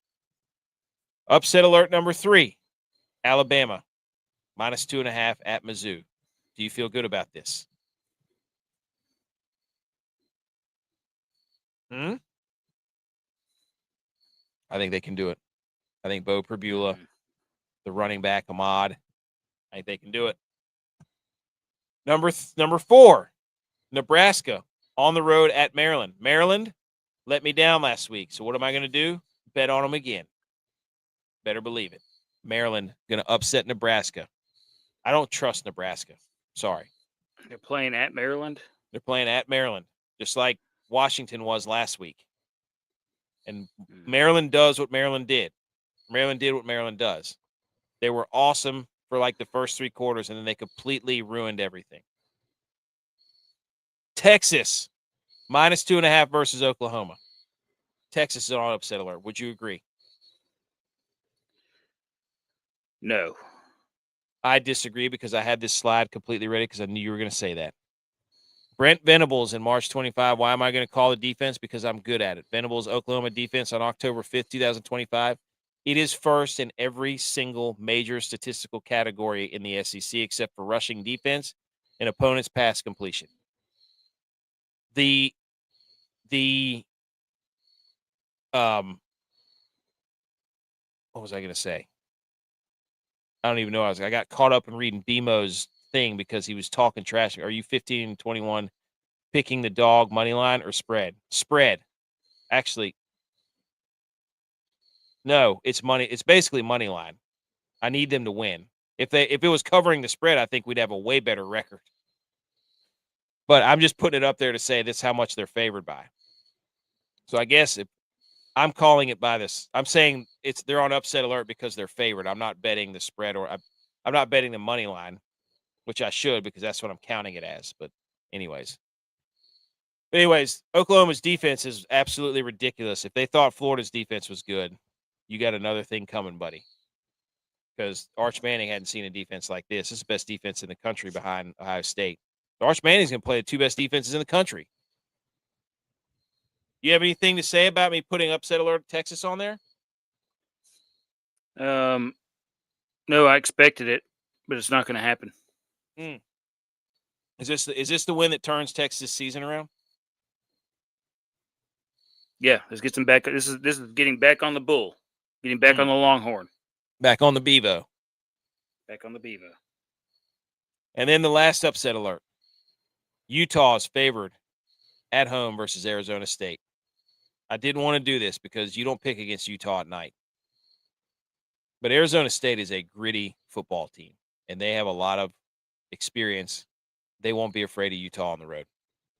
Upset alert number 3. Alabama. -2.5 at Mizzou. Do you feel good about this? I think they can do it. I think Bo Perbula, the running back, Ahmad, I think they can do it. Number 4, Nebraska on the road at Maryland. Maryland let me down last week. So what am I going to do? Bet on them again. Better believe it. Maryland going to upset Nebraska. I don't trust Nebraska. Sorry. They're playing at Maryland? They're playing at Maryland, just like Washington was last week. And Maryland does what Maryland did. Maryland did what Maryland does. They were awesome for like the first 3 quarters, and then they completely ruined everything. Texas, -2.5 versus Oklahoma. Texas is on upset alert. Would you agree? No. I disagree because I had this slide completely ready because I knew you were going to say that. Brent Venables in March 25. Why am I going to call the defense? Because I'm good at it. Venables, Oklahoma defense on October 5th, 2025. It is first in every single major statistical category in the SEC except for rushing defense and opponent's pass completion. What was I going to say? I don't even know. I got caught up in reading BMO's thing because he was talking trash. Are you 15-21 picking the dog money line or spread? Spread. Actually, no, it's money. It's basically money line. I need them to win. If it was covering the spread, I think we'd have a way better record. But I'm just putting it up there to say this is how much they're favored by. So I guess I'm calling it by this. I'm saying they're on upset alert because they're favored. I'm not betting the spread or I'm not betting the money line, which I should because that's what I'm counting it as. But anyways, Oklahoma's defense is absolutely ridiculous. If they thought Florida's defense was good, you got another thing coming, buddy. Because Arch Manning hadn't seen a defense like this. This is the best defense in the country behind Ohio State. Arch Manning's going to play the 2 best defenses in the country. You have anything to say about me putting upset alert Texas on there? No, I expected it, but it's not going to happen. Is this the win that turns Texas season around? Yeah, let's get some back. This is getting back on the bull, getting back on the Longhorn, back on the Bevo, back on the Bevo. And then the last upset alert: Utah is favored at home versus Arizona State. I didn't want to do this because you don't pick against Utah at night. But Arizona State is a gritty football team, and they have a lot of experience. They won't be afraid of Utah on the road.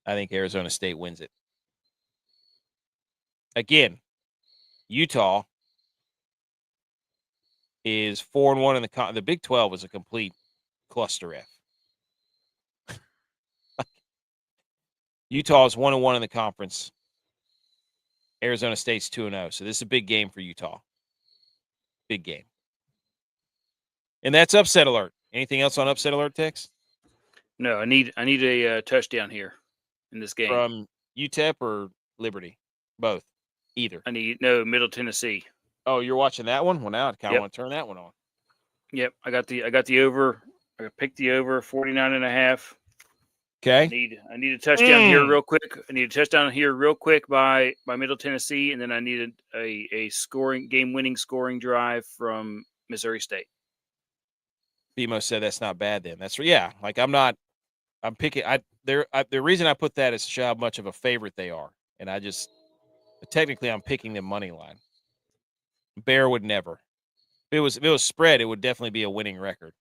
I think Arizona State wins it. Again, Utah is 4-1 in the Big 12 is a complete cluster F. Utah is 1-1 in the conference. Arizona State's 2-0. So this is a big game for Utah. Big game. And that's upset alert. Anything else on upset alert, Tex? No, I need a touchdown here in this game. From UTEP or Liberty? Both. Either. I need Middle Tennessee. Oh, you're watching that one? Well, now I kind of want to turn that one on. Yep, I got the over. I picked the over 49.5. Okay. I need a touchdown here real quick. I need a touchdown here real quick by Middle Tennessee, and then I needed a game-winning scoring drive from Missouri State. BMO said that's not bad then. That's like I'm picking the reason I put that is to show how much of a favorite they are. And technically I'm picking them money line. Bear would never. If it was spread, it would definitely be a winning record.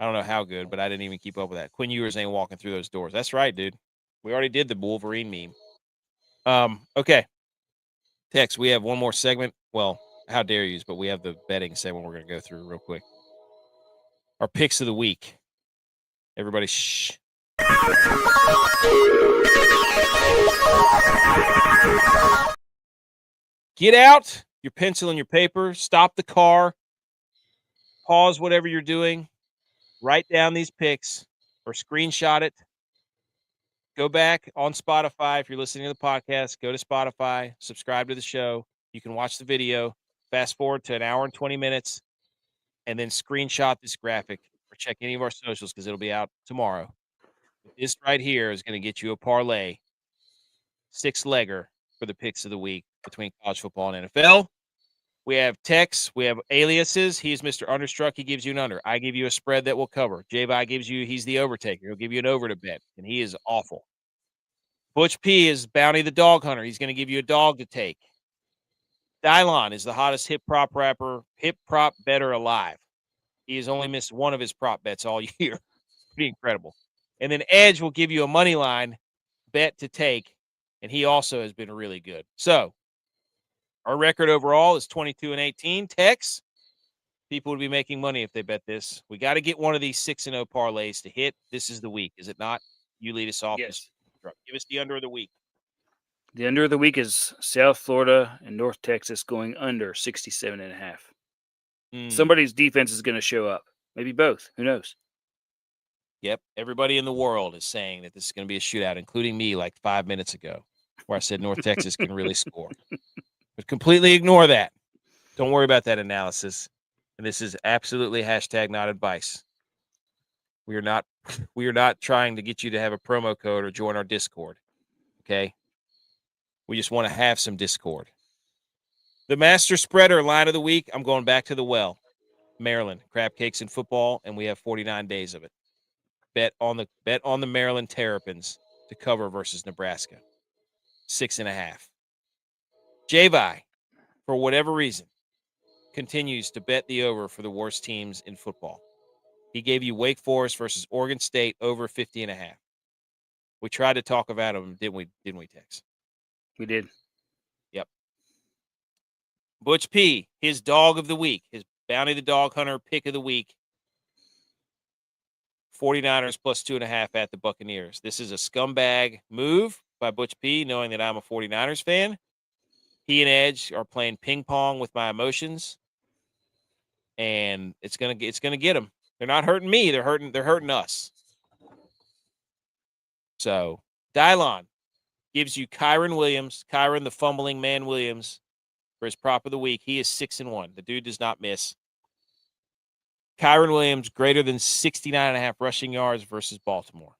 I don't know how good, but I didn't even keep up with that. Quinn Ewers ain't walking through those doors. That's right, dude. We already did the Wolverine meme. Okay. Tex, we have one more segment. Well, how dare you, but we have the betting segment we're going to go through real quick. Our picks of the week. Everybody shh. Get out your pencil and your paper. Stop the car. Pause whatever you're doing. Write down these picks or screenshot it. Go back on Spotify. If you're listening to the podcast, go to Spotify, subscribe to the show. You can watch the video, fast forward to 1 hour and 20 minutes, and then screenshot this graphic or check any of our socials because it'll be out tomorrow. This right here is going to get you a parlay, 6-legger for the picks of the week between college football and NFL. We have Tex. We have aliases. He's Mr. Understruck. He gives you an under. I give you a spread that will cover. J-Vi gives you, he's the overtaker. He'll give you an over to bet, and he is awful. Butch P is Bounty the Dog Hunter. He's going to give you a dog to take. Dylon is the hottest hip prop better alive. He has only missed one of his prop bets all year. Pretty incredible. And then Edge will give you a money line bet to take, and he also has been really good. So, our record overall is 22-18. Tex, people would be making money if they bet this. We got to get one of these 6-0 parlays to hit. This is the week, is it not? You lead us off. Yes. Give us the under of the week. The under of the week is South Florida and North Texas going under 67.5. Somebody's defense is going to show up. Maybe both. Who knows? Yep. Everybody in the world is saying that this is going to be a shootout, including me like 5 minutes ago, where I said North Texas can really score. But completely ignore that. Don't worry about that analysis. And this is absolutely hashtag not advice. We are not trying to get you to have a promo code or join our Discord. Okay? We just want to have some Discord. The master spreader line of the week, I'm going back to the well. Maryland, crab cakes and football, and we have 49 days of it. Bet on the Maryland Terrapins to cover versus Nebraska. 6.5. J-Vi, for whatever reason, continues to bet the over for the worst teams in football. He gave you Wake Forest versus Oregon State over 50.5. We tried to talk about him, didn't we, Tex? We did. Yep. Butch P, his dog of the week, his Bounty the Dog Hunter pick of the week. 49ers plus 2.5 at the Buccaneers. This is a scumbag move by Butch P, knowing that I'm a 49ers fan. He and Edge are playing ping pong with my emotions, and it's gonna get them. They're not hurting me. They're hurting us. So Dylon gives you Kyron Williams, the fumbling man Williams, for his prop of the week. He is 6-1. The dude does not miss. Kyron Williams greater than 69.5 rushing yards versus Baltimore.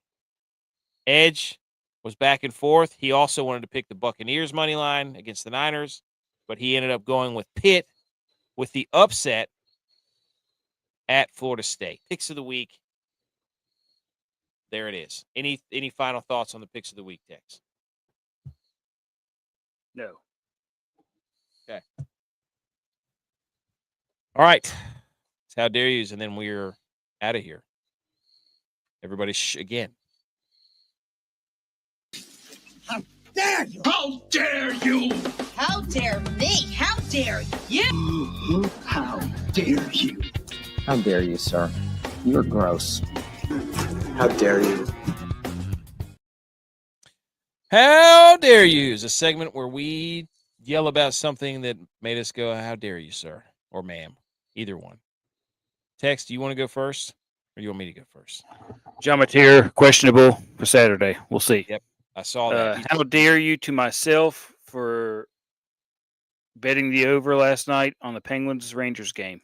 Edge was back and forth. He also wanted to pick the Buccaneers money line against the Niners, but he ended up going with Pitt with the upset at Florida State. Picks of the week. There it is. Any final thoughts on the picks of the week, Tex? No. Okay. All right. It's how dare yous, and then we're out of here. Everybody again. How dare you? How dare you? How dare me? How dare you? How dare you? How dare you, sir? You're gross. How dare you? How dare you is a segment where we yell about something that made us go, how dare you, sir or ma'am, either one. Tex, do you want to go first or do you want me to go first? John Mateer, questionable for Saturday. We'll see. Yep, I saw that. How dare you to myself for betting the over last night on the Penguins-Rangers game.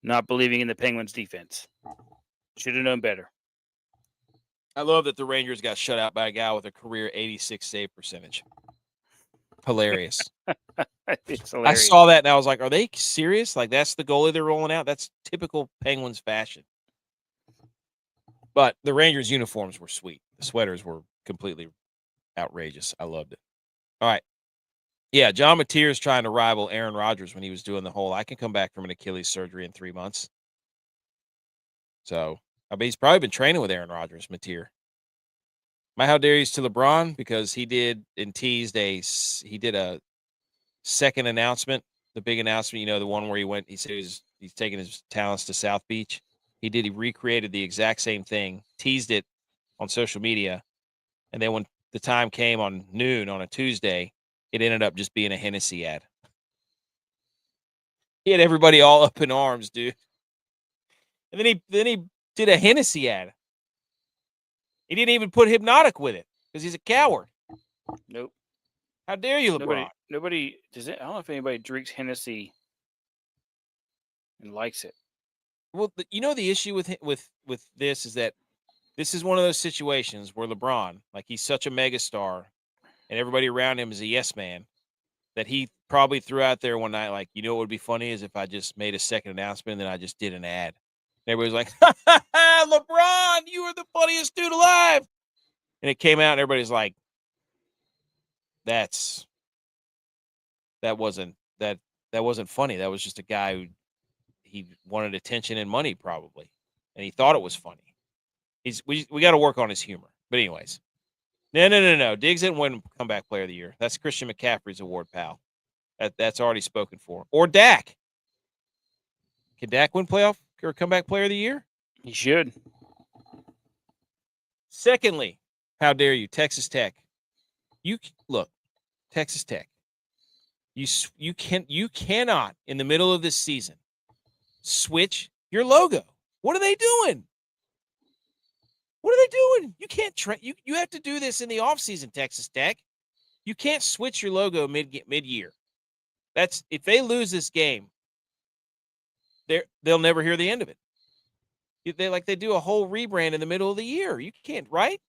Not believing in the Penguins' defense. Should have known better. I love that the Rangers got shut out by a guy with a career 86 save percentage. Hilarious. It's hilarious. I saw that and I was like, are they serious? Like, that's the goalie they're rolling out? That's typical Penguins fashion. But the Rangers uniforms were sweet. The sweaters were completely outrageous. I loved it. All right. Yeah, John Mateer is trying to rival Aaron Rodgers when he was doing the whole, I can come back from an Achilles surgery in 3 months. So, I mean, he's probably been training with Aaron Rodgers, Mateer. My how dare you is to LeBron because he did a second announcement, the big announcement, you know, the one where he said he's taking his talents to South Beach. He recreated the exact same thing, teased it on social media, and then when the time came on noon on a Tuesday, it ended up just being a Hennessy ad. He had everybody all up in arms, dude. And then he did a Hennessy ad. He didn't even put Hypnotic with it because he's a coward. Nope. How dare you, LeBron? Nobody does it. I don't know if anybody drinks Hennessy and likes it. Well, you know the issue with this is that this is one of those situations where LeBron, like he's such a megastar, and everybody around him is a yes man, that he probably threw out there one night, like, you know what would be funny is if I just made a second announcement and then I just did an ad. And everybody's like, LeBron, you are the funniest dude alive. And it came out and everybody's like, that wasn't funny. That was just a guy who he wanted attention and money probably. And he thought it was funny. We got to work on his humor. But anyways. No. Diggs didn't win comeback player of the year. That's Christian McCaffrey's award, pal. That's already spoken for. Or Dak. Can Dak win playoff or comeback player of the year? He should. Secondly, how dare you, Texas Tech? Texas Tech. You cannot in the middle of this season switch your logo. What are they doing? What are they doing? You can't you have to do this in the offseason, Texas Tech. You can't switch your logo mid-year. That's if they lose this game, they'll never hear the end of it. They do a whole rebrand in the middle of the year. You can't, right?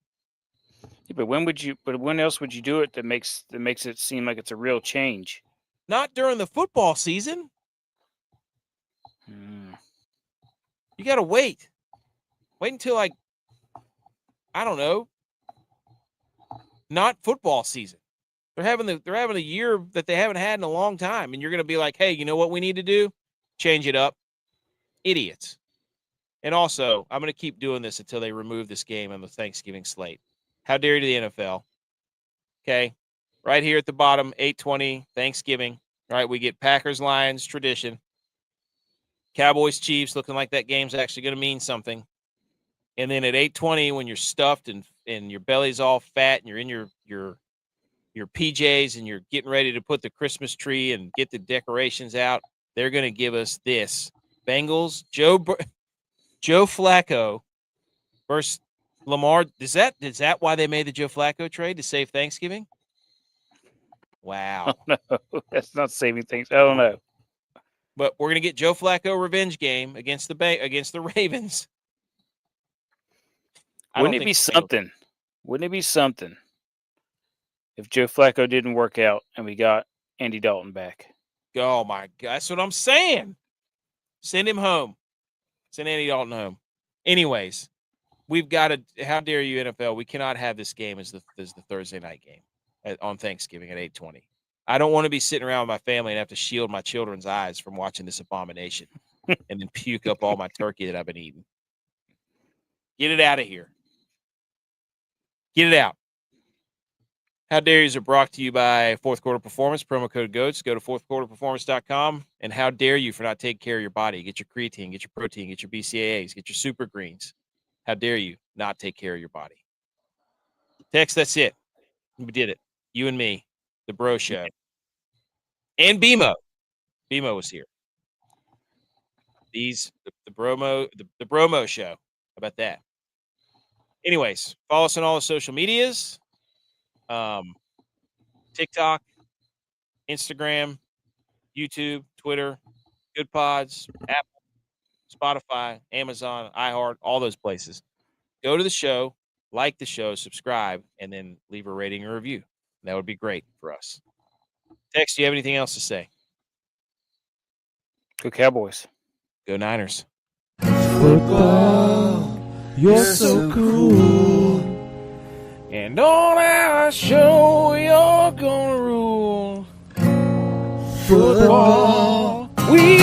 Yeah, but when else would you do it that makes it seem like it's a real change? Not during the football season. You got to wait. Wait until I don't know. Not football season. They're having a year that they haven't had in a long time, and you're going to be like, hey, you know what we need to do? Change it up. Idiots. And also, I'm going to keep doing this until they remove this game on the Thanksgiving slate. How dare you to the NFL? Okay, right here at the bottom, 8:20 Thanksgiving. Right, we get Packers Lions tradition. Cowboys Chiefs looking like that game's actually going to mean something. And then at 8:20, when you're stuffed and your belly's all fat and you're in your PJs and you're getting ready to put the Christmas tree and get the decorations out, they're going to give us this. Bengals, Joe Flacco versus Lamar. Is that why they made the Joe Flacco trade, to save Thanksgiving? Wow. No, that's not saving things. I don't know. But we're going to get Joe Flacco revenge game against the Ravens. Wouldn't it be something? Wouldn't it be something if Joe Flacco didn't work out and we got Andy Dalton back? Oh, my God. That's what I'm saying. Send him home. Send Andy Dalton home. Anyways, we've got to – how dare you, NFL? We cannot have this game as the Thursday night game on Thanksgiving at 8:20. I don't want to be sitting around with my family and have to shield my children's eyes from watching this abomination and then puke up all my turkey that I've been eating. Get it out of here. Get it out. How dare yous are brought to you by Fourth Quarter Performance, promo code GOATS. Go to fourthquarterperformance.com. And how dare you for not taking care of your body? Get your creatine, get your protein, get your BCAAs, get your super greens. How dare you not take care of your body? Tex, that's it. We did it. You and me, the Bro Show, and BMO. BMO was here. The Bromo Show. How about that? Anyways, follow us on all the social medias. TikTok, Instagram, YouTube, Twitter, Good Pods, Apple, Spotify, Amazon, iHeart, all those places. Go to the show, like the show, subscribe, and then leave a rating or review. That would be great for us. Tex, do you have anything else to say? Go Cowboys. Go Niners. Football, you're so cool. And on our show, you're gonna rule. Football, We